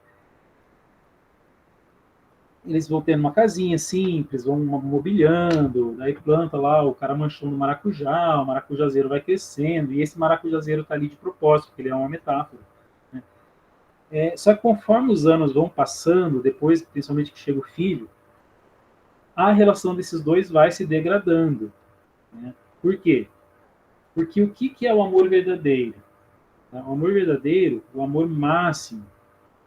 eles vão tendo uma casinha simples, vão mobiliando, daí planta lá o caramanchão do maracujá, o maracujazeiro vai crescendo, e esse maracujazeiro está ali de propósito, porque ele é uma metáfora. Né? Só que conforme os anos vão passando, depois, principalmente que chega o filho, a relação desses dois vai se degradando. Né? Por quê? Porque o que é o amor verdadeiro? O amor verdadeiro, o amor máximo,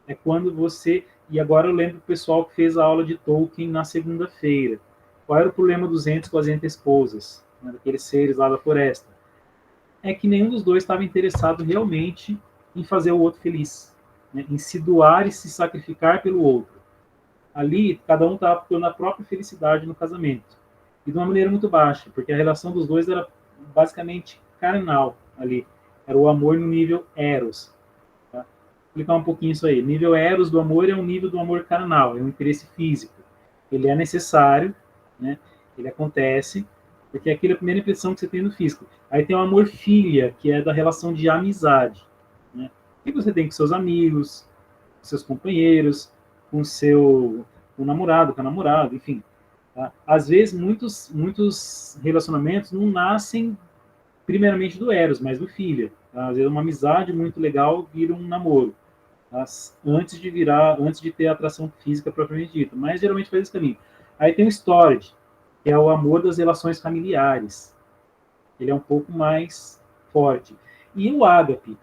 é quando você... E agora eu lembro do pessoal que fez a aula de Tolkien na segunda-feira. Qual era o problema dos entes com as entes-esposas, né, daqueles seres lá da floresta? É que nenhum dos dois estava interessado realmente em fazer o outro feliz, né, em se doar e se sacrificar pelo outro. Ali, cada um estava procurando a própria felicidade no casamento. E de uma maneira muito baixa, porque a relação dos dois era basicamente carnal ali. Era o amor no nível eros. Explicar um pouquinho isso aí. O nível eros do amor é um nível do amor carnal, é um interesse físico. Ele é necessário, né? Ele acontece, porque aquilo é a primeira impressão que você tem no físico. Aí tem o amor filia, que é da relação de amizade, né? E você tem com seus amigos, com seus companheiros, com com o namorado, com a namorada, enfim. Tá? Às vezes, muitos relacionamentos não nascem primeiramente do eros, mas do filia. Tá? Às vezes uma amizade muito legal vira um namoro. Antes de ter a atração física propriamente dita, mas geralmente faz esse caminho. Aí tem o storage, que é o amor das relações familiares. Ele é um pouco mais forte. E o ágape.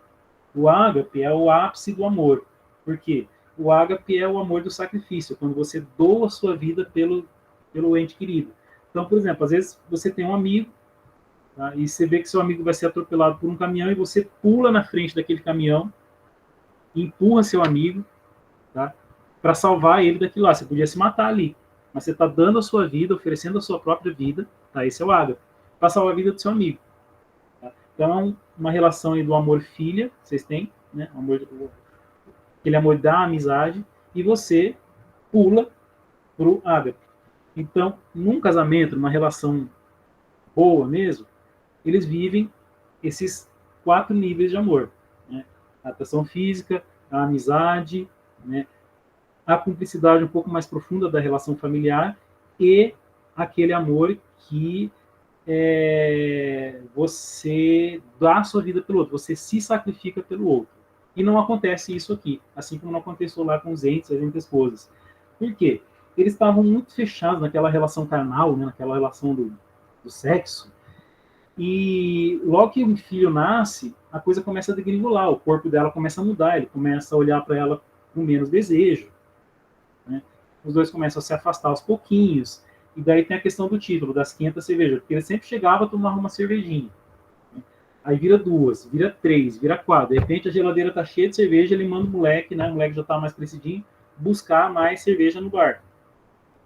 O ágape é o ápice do amor. Por quê? O ágape é o amor do sacrifício, quando você doa a sua vida pelo ente querido. Então, por exemplo, às vezes você tem um amigo, tá, e você vê que seu amigo vai ser atropelado por um caminhão e você pula na frente daquele caminhão, empurra seu amigo, tá, para salvar ele daquilo lá. Você podia se matar ali, mas você está dando a sua vida, oferecendo a sua própria vida, tá? Esse é o ágape, para salvar a vida do seu amigo. Tá? Então, uma relação aí do amor-filha, vocês têm, né? Aquele amor da amizade, e você pula pro ágape. Então, num casamento, numa relação boa mesmo, eles vivem esses 4 níveis de amor, né? A atração física, a amizade, né? A cumplicidade um pouco mais profunda da relação familiar e aquele amor que você dá a sua vida pelo outro, você se sacrifica pelo outro. E não acontece isso aqui, assim como não aconteceu lá com os entes, as entes-esposas. Por quê? Eles estavam muito fechados naquela relação carnal, né, naquela relação do sexo, e logo que o filho nasce, a coisa começa a degringolar, o corpo dela começa a mudar, ele começa a olhar para ela com menos desejo, né? Os dois começam a se afastar aos pouquinhos, e daí tem a questão do título, das 500 cervejas, porque ele sempre chegava a tomar uma cervejinha, né? Aí vira 2, vira 3, vira 4, de repente a geladeira tá cheia de cerveja, ele manda o moleque, né, o moleque já tá mais crescidinho, buscar mais cerveja no bar.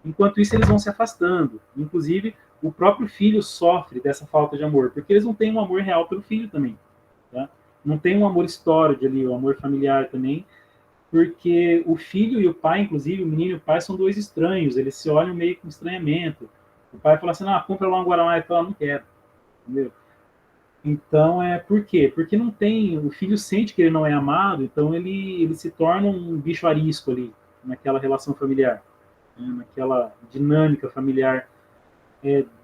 Enquanto isso, eles vão se afastando. Inclusive, o próprio filho sofre dessa falta de amor, porque eles não têm um amor real pelo filho também, tá? Não tem um amor histórico ali, um amor familiar também, porque o filho e o pai, inclusive, o menino e o pai são dois estranhos, eles se olham meio com estranhamento. O pai fala assim, compra lá um Guaraná, e fala, não quero, entendeu? Então, por quê? Porque não tem, o filho sente que ele não é amado, então ele se torna um bicho arisco ali, naquela relação familiar, né, naquela dinâmica familiar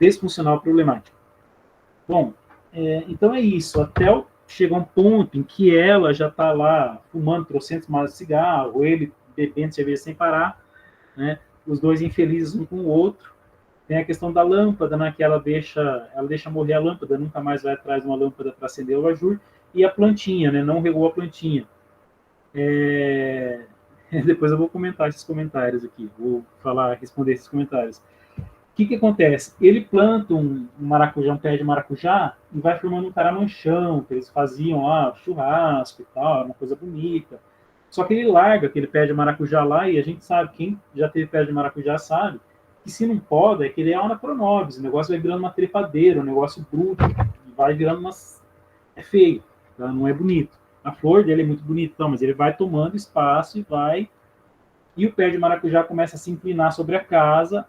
disfuncional problemática. Bom, então é isso, até chegar um ponto em que ela já está lá fumando trocentos maços de cigarro, ele bebendo cerveja sem parar, né, os dois infelizes um com o outro. Tem a questão da lâmpada, né, que ela deixa morrer a lâmpada, nunca mais vai atrás de uma lâmpada para acender o abajur, e a plantinha, né, não regou a plantinha. Depois eu vou comentar esses comentários aqui, vou responder esses comentários. O que acontece? Ele planta um maracujá, um pé de maracujá, e vai formando um caramanchão, que eles faziam churrasco e tal, uma coisa bonita. Só que ele larga aquele pé de maracujá lá, e a gente sabe, quem já teve pé de maracujá sabe, que se não poda, é que ele é anapronobis, o negócio vai virando uma trepadeira, um negócio bruto, vai virando é feio, tá? Não é bonito. A flor dele é muito bonita, mas ele vai tomando espaço e o pé de maracujá começa a se inclinar sobre a casa,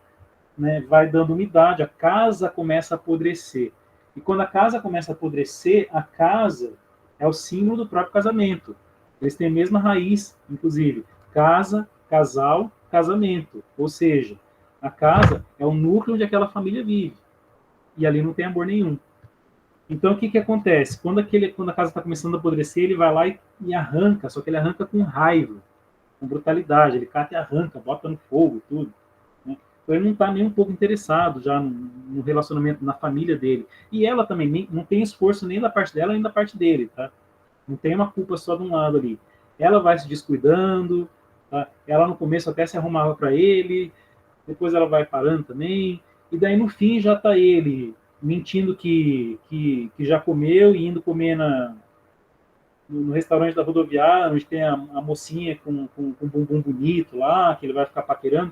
né, vai dando umidade, a casa começa a apodrecer. E quando a casa começa a apodrecer, a casa é o símbolo do próprio casamento. Eles têm a mesma raiz, inclusive. Casa, casal, casamento. Ou seja, a casa é o núcleo onde aquela família vive. E ali não tem amor nenhum. Então, o que acontece? Quando a casa está começando a apodrecer, ele vai lá e arranca, só que ele arranca com raiva, com brutalidade. Ele cata e arranca, bota no fogo, tudo. Né? Então, ele não está nem um pouco interessado já no relacionamento, na família dele. E ela também não tem esforço nem da parte dela, nem da parte dele, tá? Não tem uma culpa só de um lado ali. Ela vai se descuidando, tá? Ela no começo até se arrumava para ele, depois ela vai parando também, e daí no fim já está ele mentindo que já comeu e indo comer no restaurante da rodoviária, onde tem a mocinha com um bumbum bonito lá, que ele vai ficar paquerando.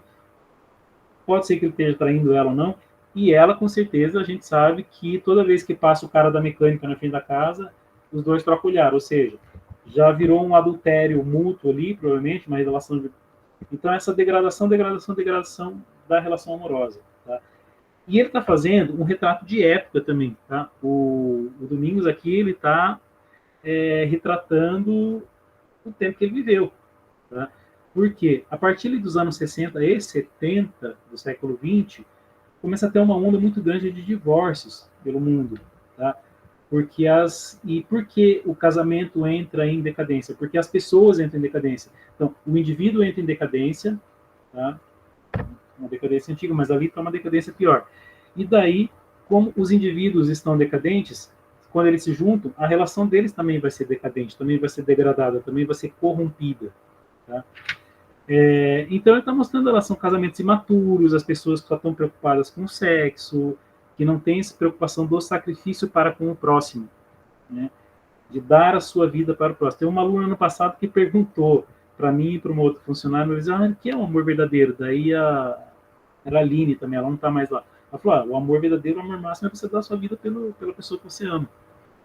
Pode ser que ele esteja traindo ela ou não, e ela, com certeza, a gente sabe que toda vez que passa o cara da mecânica na frente da casa, os dois trocam olhar, ou seja, já virou um adultério mútuo ali, provavelmente, uma relação de... Então, essa degradação da relação amorosa, tá? E ele está fazendo um retrato de época também, tá? O Domingos aqui, ele está retratando o tempo que ele viveu, tá? Porque a partir dos anos 60 e 70 do século 20, começa a ter uma onda muito grande de divórcios pelo mundo, tá? Por que o casamento entra em decadência? Porque as pessoas entram em decadência. Então, o indivíduo entra em decadência, tá? Uma decadência antiga, mas ali está uma decadência pior. E daí, como os indivíduos estão decadentes, quando eles se juntam, a relação deles também vai ser decadente, também vai ser degradada, também vai ser corrompida, tá? Então ele está mostrando elas são casamentos imaturos, as pessoas que só estão preocupadas com o sexo, que não têm essa preocupação do sacrifício para com o próximo, né? De dar a sua vida para o próximo. Tem uma aluna ano passado que perguntou para mim e para uma outra funcionária, mas o que é o amor verdadeiro? Daí era a Aline também, ela não está mais lá. Ela falou, o amor verdadeiro, o amor máximo é você dar a sua vida pela pessoa que você ama.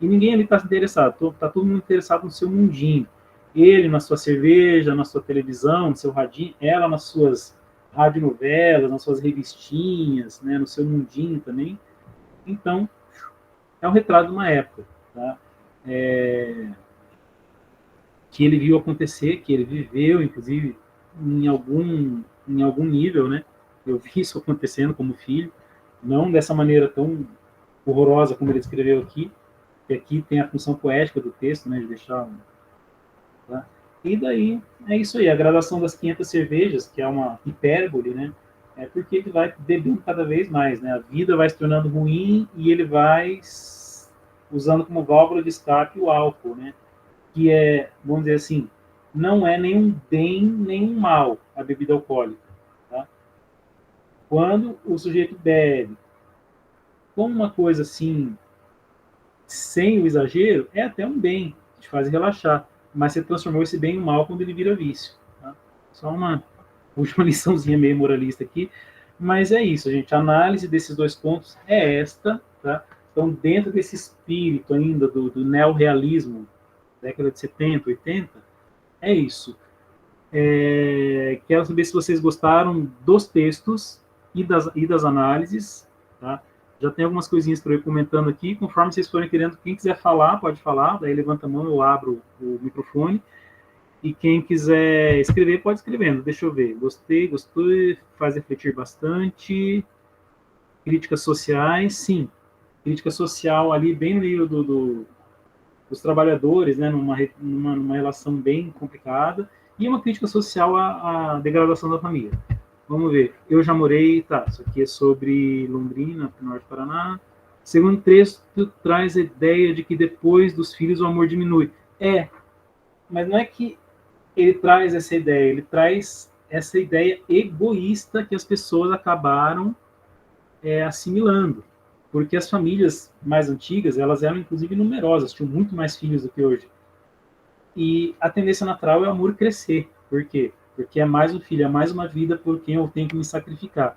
E ninguém ali está interessado, está todo mundo interessado no seu mundinho. Ele na sua cerveja, na sua televisão, no seu radinho, ela nas suas radionovelas, nas suas revistinhas, né, no seu mundinho também. Então, é um retrato de uma época, tá? Que ele viu acontecer, que ele viveu, inclusive, em algum nível, né? Eu vi isso acontecendo como filho, não dessa maneira tão horrorosa como ele escreveu aqui, que aqui tem a função poética do texto, né, de deixar... Tá? E daí, é isso aí, a gradação das 500 cervejas, que é uma hipérbole, né, é porque ele vai bebendo cada vez mais, né, a vida vai se tornando ruim e ele vai usando como válvula de escape o álcool, né, que é, vamos dizer assim, não é nenhum bem, nenhum mal a bebida alcoólica, tá? Quando o sujeito bebe como uma coisa assim, sem o exagero, é até um bem, te faz relaxar, mas você transformou esse bem em mal quando ele vira vício, tá? Só uma última liçãozinha meio moralista aqui, Mas é isso, gente. A análise desses dois pontos é esta, tá? Então, dentro desse espírito ainda do neorrealismo, década de 70, 80, é isso. Quero saber se vocês gostaram dos textos e das análises, tá? Já tem algumas coisinhas para eu ir comentando aqui, conforme vocês forem querendo, quem quiser falar, pode falar, daí levanta a mão, eu abro o microfone, e quem quiser escrever, pode escrevendo, deixa eu ver, gostei, faz refletir bastante, críticas sociais, sim, crítica social ali bem no meio dos trabalhadores, né, numa relação bem complicada, e uma crítica social à degradação da família. Vamos ver. Eu já morei, tá, isso aqui é sobre Londrina, Norte do Paraná. Segundo texto, traz a ideia de que depois dos filhos o amor diminui. Mas não é que ele traz essa ideia, ele traz essa ideia egoísta que as pessoas acabaram assimilando. Porque as famílias mais antigas, elas eram inclusive numerosas, tinham muito mais filhos do que hoje. E a tendência natural é o amor crescer. Por quê? Porque é mais um filho, é mais uma vida por quem eu tenho que me sacrificar.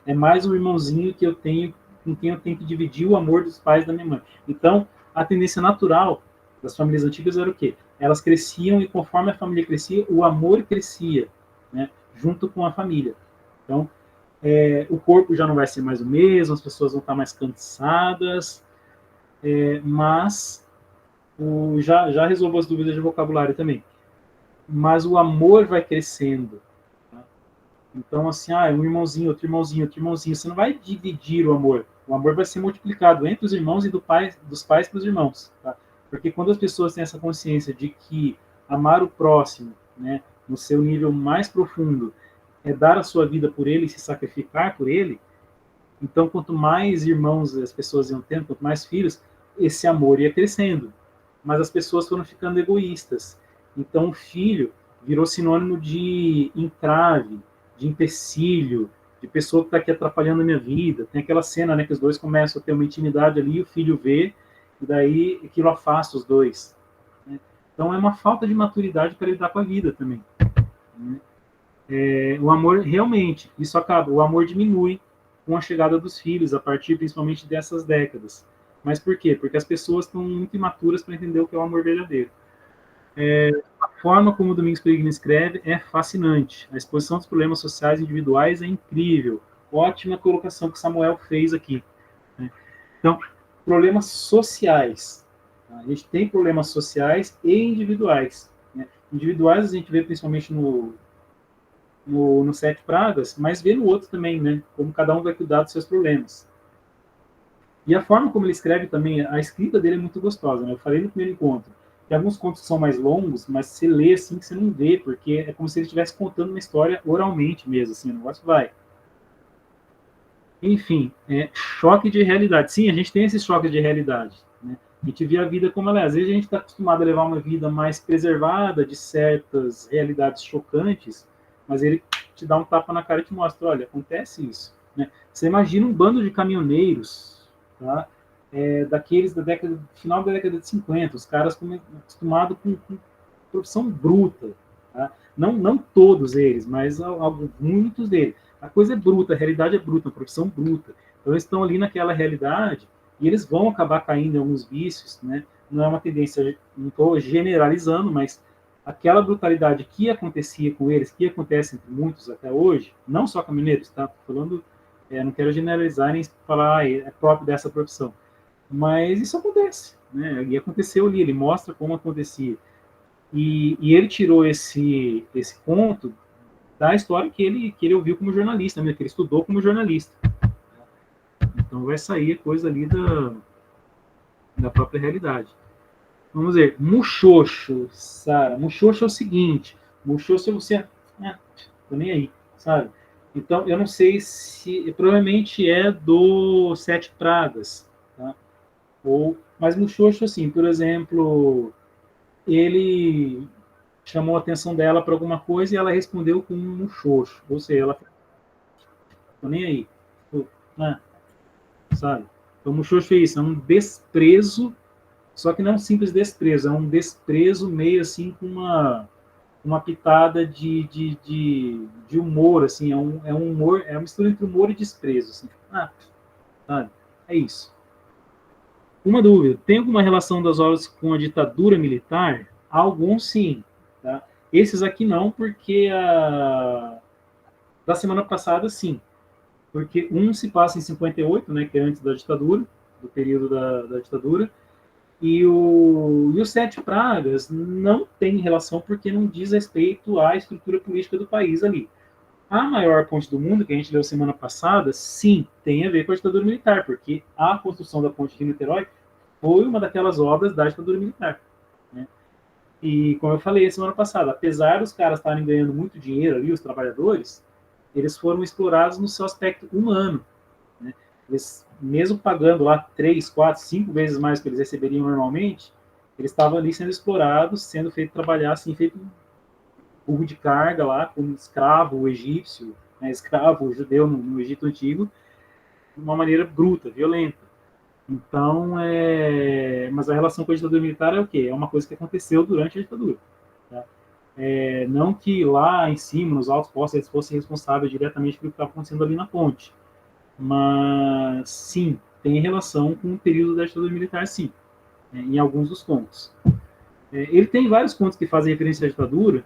É mais um irmãozinho que eu tenho, com quem eu tenho que dividir o amor dos pais da minha mãe. Então, a tendência natural das famílias antigas era o quê? Elas cresciam e conforme a família crescia, o amor crescia, né, junto com a família. Então, o corpo já não vai ser mais o mesmo, as pessoas vão estar mais cansadas, mas já resolvo as dúvidas de vocabulário também. Mas o amor vai crescendo. Tá? Então, assim, um irmãozinho, outro irmãozinho, outro irmãozinho. Você não vai dividir o amor. O amor vai ser multiplicado entre os irmãos e dos pais para os irmãos. Tá? Porque quando as pessoas têm essa consciência de que amar o próximo, né, no seu nível mais profundo, é dar a sua vida por ele, se sacrificar por ele, então quanto mais irmãos as pessoas iam tendo, quanto mais filhos, esse amor ia crescendo. Mas as pessoas foram ficando egoístas. Então o filho virou sinônimo de entrave, de empecilho, de pessoa que está aqui atrapalhando a minha vida. Tem aquela cena, né, que os dois começam a ter uma intimidade ali, o filho vê, e daí aquilo afasta os dois. Né? Então é uma falta de maturidade para lidar com a vida também. Né? O amor, realmente, isso acaba, o amor diminui com a chegada dos filhos, a partir principalmente dessas décadas. Mas por quê? Porque as pessoas estão muito imaturas para entender o que é o amor verdadeiro. A forma como o Domingos Peregrino escreve é fascinante. A exposição dos problemas sociais individuais é incrível. Ótima colocação que Samuel fez aqui. Né? Então, problemas sociais. Tá? A gente tem problemas sociais e individuais. Né? Individuais a gente vê principalmente no Sete Pragas, mas vê no outro também, né? Como cada um vai cuidar dos seus problemas. E a forma como ele escreve também, a escrita dele é muito gostosa, né? Eu falei no primeiro encontro. Tem alguns contos que são mais longos, mas você lê assim que você não vê, porque é como se ele estivesse contando uma história oralmente mesmo, assim, o negócio vai. Enfim, choque de realidade. Sim, a gente tem esses choques de realidade, né? A gente vê a vida como ela é. Às vezes a gente está acostumado a levar uma vida mais preservada de certas realidades chocantes, mas ele te dá um tapa na cara e te mostra, olha, acontece isso. Né? Você imagina um bando de caminhoneiros, tá? Daqueles final da década de 50, os caras acostumados com profissão bruta. Tá? Não todos eles, mas muitos deles. A coisa é bruta, a realidade é bruta, a profissão bruta. Então eles estão ali naquela realidade e eles vão acabar caindo em alguns vícios, né? Não é uma tendência, não estou generalizando, mas aquela brutalidade que acontecia com eles, que acontece entre muitos até hoje, não só caminhoneiros, tá? Tô falando, não quero generalizar nem falar é próprio dessa profissão, mas isso acontece, né? E aconteceu ali, ele mostra como acontecia. E ele tirou esse ponto da história que ele ouviu como jornalista, né? Que ele estudou como jornalista. Então vai sair coisa ali da própria realidade. Vamos ver, muxoxo, Sara. Muxoxo é o seguinte, muxoxo é você... tô nem aí, sabe? Então, eu não sei se... Provavelmente é do Sete Pragas, tá? Mas muxoxo, assim, por exemplo, ele chamou a atenção dela para alguma coisa e ela respondeu com um muxoxo. Ou seja, ela... Tô nem aí. Sabe? Então, muxoxo é isso, é um desprezo, só que não é um simples desprezo, é um desprezo meio assim com uma uma pitada de humor, assim, é um humor, é uma mistura entre humor e desprezo, assim, sabe? É isso. Uma dúvida, tem alguma relação das obras com a ditadura militar? Alguns sim, tá? Esses aqui não, porque da semana passada sim, porque um se passa em 58, né, que é antes da ditadura, do período da ditadura, e o Sete Pragas não tem relação porque não diz respeito à estrutura política do país ali. A maior ponte do mundo, que a gente leu semana passada, sim, tem a ver com a ditadura militar, porque a construção da ponte de Niterói foi uma daquelas obras da ditadura militar. Né? E, como eu falei semana passada, apesar dos caras estarem ganhando muito dinheiro ali, os trabalhadores, eles foram explorados no seu aspecto humano. Né? Eles, mesmo pagando lá 3, 4, 5 vezes mais que eles receberiam normalmente, eles estavam ali sendo explorados, sendo feito trabalhar assim, feito burro de carga lá, como escravo egípcio, né, escravo judeu no Egito Antigo, de uma maneira bruta, violenta. Então, mas a relação com a ditadura militar é o quê? É uma coisa que aconteceu durante a ditadura. Tá? Não que lá em cima, nos altos postos, eles fossem responsáveis diretamente pelo que estava acontecendo ali na ponte. Mas, sim, tem relação com o período da ditadura militar, sim, em alguns dos contos. Ele tem vários contos que fazem referência à ditadura,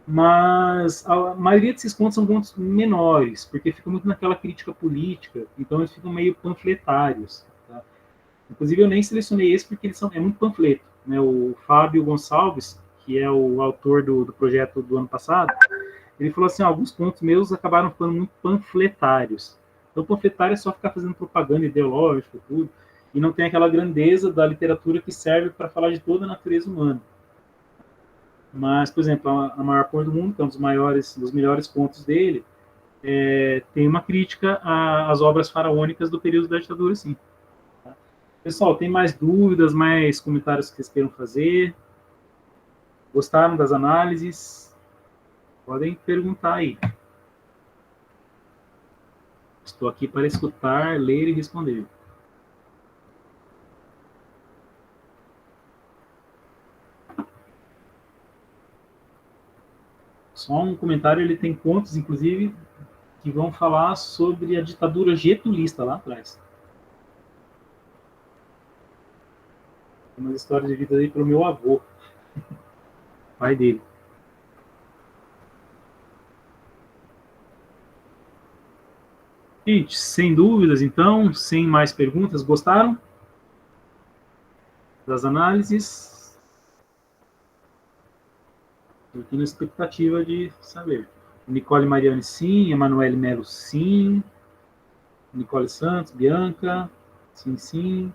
mas a maioria desses contos são contos menores, porque fica muito naquela crítica política, então eles ficam meio panfletários. Tá? Inclusive, eu nem selecionei esse porque eles é muito panfleto. Né? O Fábio Gonçalves, que é o autor do projeto do ano passado, ele falou assim: alguns contos meus acabaram ficando muito panfletários. Então, panfletário é só ficar fazendo propaganda ideológica, tudo, e não tem aquela grandeza da literatura que serve para falar de toda a natureza humana. Mas, por exemplo, a Maior Cor do Mundo, que é um dos melhores contos dele, tem uma crítica às obras faraônicas do período da ditadura, sim. Tá? Pessoal, tem mais dúvidas, mais comentários que vocês queiram fazer? Gostaram das análises? Podem perguntar aí. Estou aqui para escutar, ler e responder. Só um comentário, ele tem contos, inclusive, que vão falar sobre a ditadura getulista lá atrás. Tem umas histórias de vida aí pelo meu avô, pai dele. Gente, sem dúvidas, então, sem mais perguntas, gostaram das análises? Estou aqui na expectativa de saber. Nicole Mariani, sim. Emanuele Melo, sim. Nicole Santos, Bianca, sim, sim.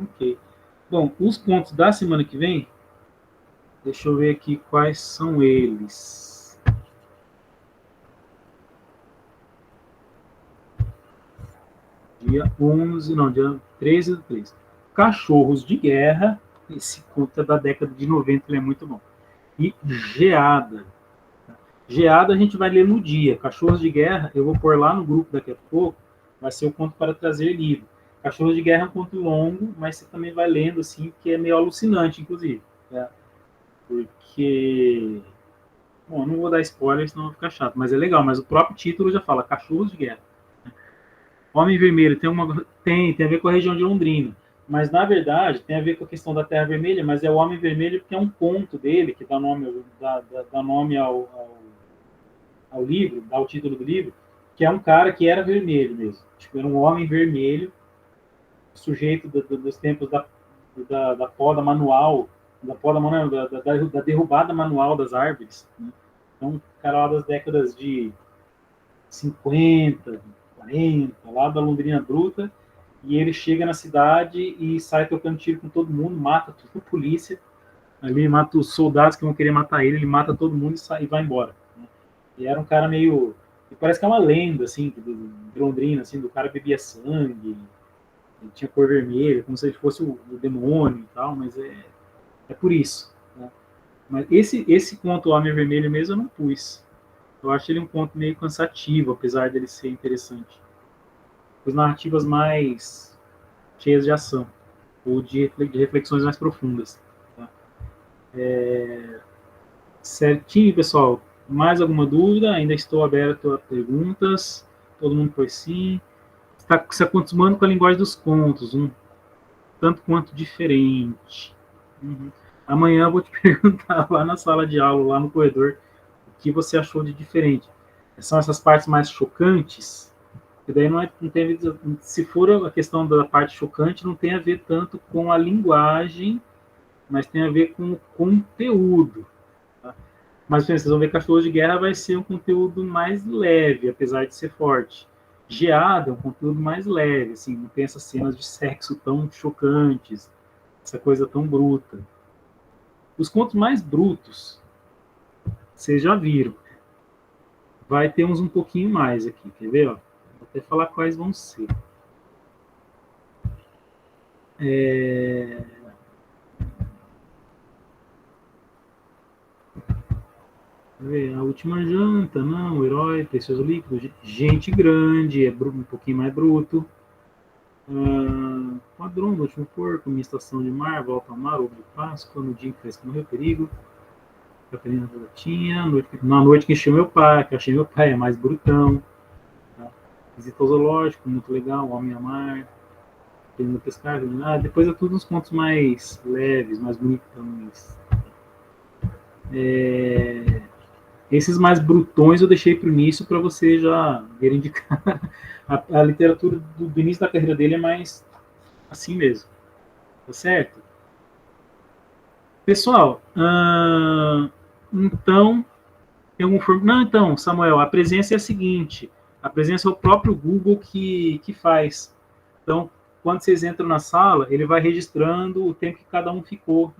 Ok. Bom, os pontos da semana que vem, deixa eu ver aqui quais são eles. Dia 11, não, dia 13 do 3. Cachorros de Guerra, esse conto é da década de 90, ele é muito bom. E Geada. Geada a gente vai ler no dia. Cachorros de Guerra, eu vou pôr lá no grupo daqui a pouco, vai ser o conto para trazer livro. Cachorros de Guerra é um conto longo, mas você também vai lendo, assim, que é meio alucinante, inclusive. Né? Porque... Bom, não vou dar spoiler, senão vai ficar chato, mas é legal. Mas o próprio título já fala, Cachorros de Guerra. Homem Vermelho tem a ver com a região de Londrina. Mas, na verdade, tem a ver com a questão da Terra Vermelha, mas é o Homem Vermelho porque é um conto dele, que dá nome ao livro, dá o título do livro, que é um cara que era vermelho mesmo. Tipo, era um homem vermelho, sujeito dos tempos da poda manual, da derrubada manual das árvores. Né? Então, um cara lá das décadas de 50, 40, lá da Londrina Bruta, e ele chega na cidade e sai tocando tiro com todo mundo, mata toda a polícia, ali mata os soldados que vão querer matar ele mata todo mundo e vai embora. Né? E era um cara meio... Parece que é uma lenda, assim, de Londrina, assim, do cara bebia sangue, ele tinha cor vermelha, como se ele fosse o demônio e tal, mas é por isso. Né? Mas esse conto Homem Vermelho mesmo eu não pus. Eu acho ele um conto meio cansativo, apesar dele ser interessante. As narrativas mais cheias de ação, ou de reflexões mais profundas. Tá? Certinho, pessoal. Mais alguma dúvida? Ainda estou aberto a perguntas. Todo mundo foi sim. Está se acostumando com a linguagem dos contos, um tanto quanto diferente. Uhum. Amanhã eu vou te perguntar lá na sala de aula, lá no corredor, o que você achou de diferente. São essas partes mais chocantes, que daí não tem, se for a questão da parte chocante, não tem a ver tanto com a linguagem, mas tem a ver com o conteúdo. Tá? Mas vocês vão ver que Cachorro de Guerra vai ser um conteúdo mais leve, apesar de ser forte. Geada é um conteúdo mais leve, assim, não tem essas cenas de sexo tão chocantes, essa coisa tão bruta. Os contos mais brutos, vocês já viram. Vai ter uns um pouquinho mais aqui, quer ver? Ó? Vou até falar quais vão ser. A Última Janta, não, o Herói, Precioso Líquido, Gente Grande, é um pouquinho mais bruto. Padrão do Último Porco, Minha Estação de Mar, Volta ao Mar, Ovo de Páscoa, No Dia em que Fez que Morreu Perigo, Catarina da Latinha, Na Noite que Encheu Meu Pai, que Achei Meu Pai, é mais brutão. Tá? Visita ao Zoológico, muito legal, Homem a Mar, Catarina da Pescar, depois é tudo uns contos mais leves, mais bonitões. Esses mais brutões eu deixei para o início para você já ver indicar. A literatura do início da carreira dele é mais assim mesmo. Tá certo? Pessoal, então, tem algum não, então, Samuel, a presença é a seguinte, a presença é o próprio Google que faz. Então, quando vocês entram na sala, ele vai registrando o tempo que cada um ficou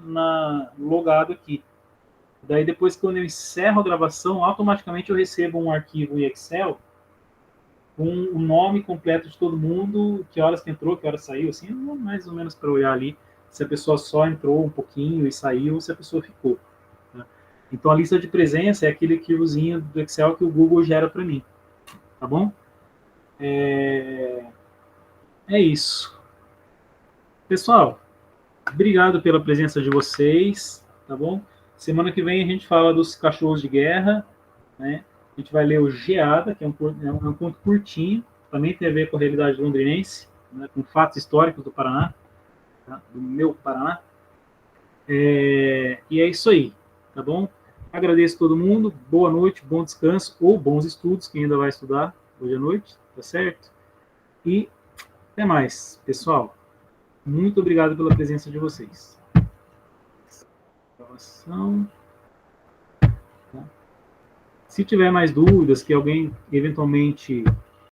logado aqui. Daí, depois que eu encerro a gravação, automaticamente eu recebo um arquivo em Excel com o nome completo de todo mundo, que horas que entrou, que horas saiu, assim, mais ou menos para olhar ali se a pessoa só entrou um pouquinho e saiu, ou se a pessoa ficou. Tá? Então, a lista de presença é aquele arquivozinho do Excel que o Google gera para mim. Tá bom? É isso. Pessoal, obrigado pela presença de vocês, tá bom? Semana que vem a gente fala dos cachorros de guerra, né? A gente vai ler o Geada, que é um conto curtinho, também tem a ver com a realidade londrinense, né? Com fatos históricos do Paraná, tá? Do meu Paraná. E é isso aí, tá bom? Agradeço a todo mundo, boa noite, bom descanso ou bons estudos, quem ainda vai estudar hoje à noite, tá certo? E até mais, pessoal. Muito obrigado pela presença de vocês. Gravação. Se tiver mais dúvidas, que alguém eventualmente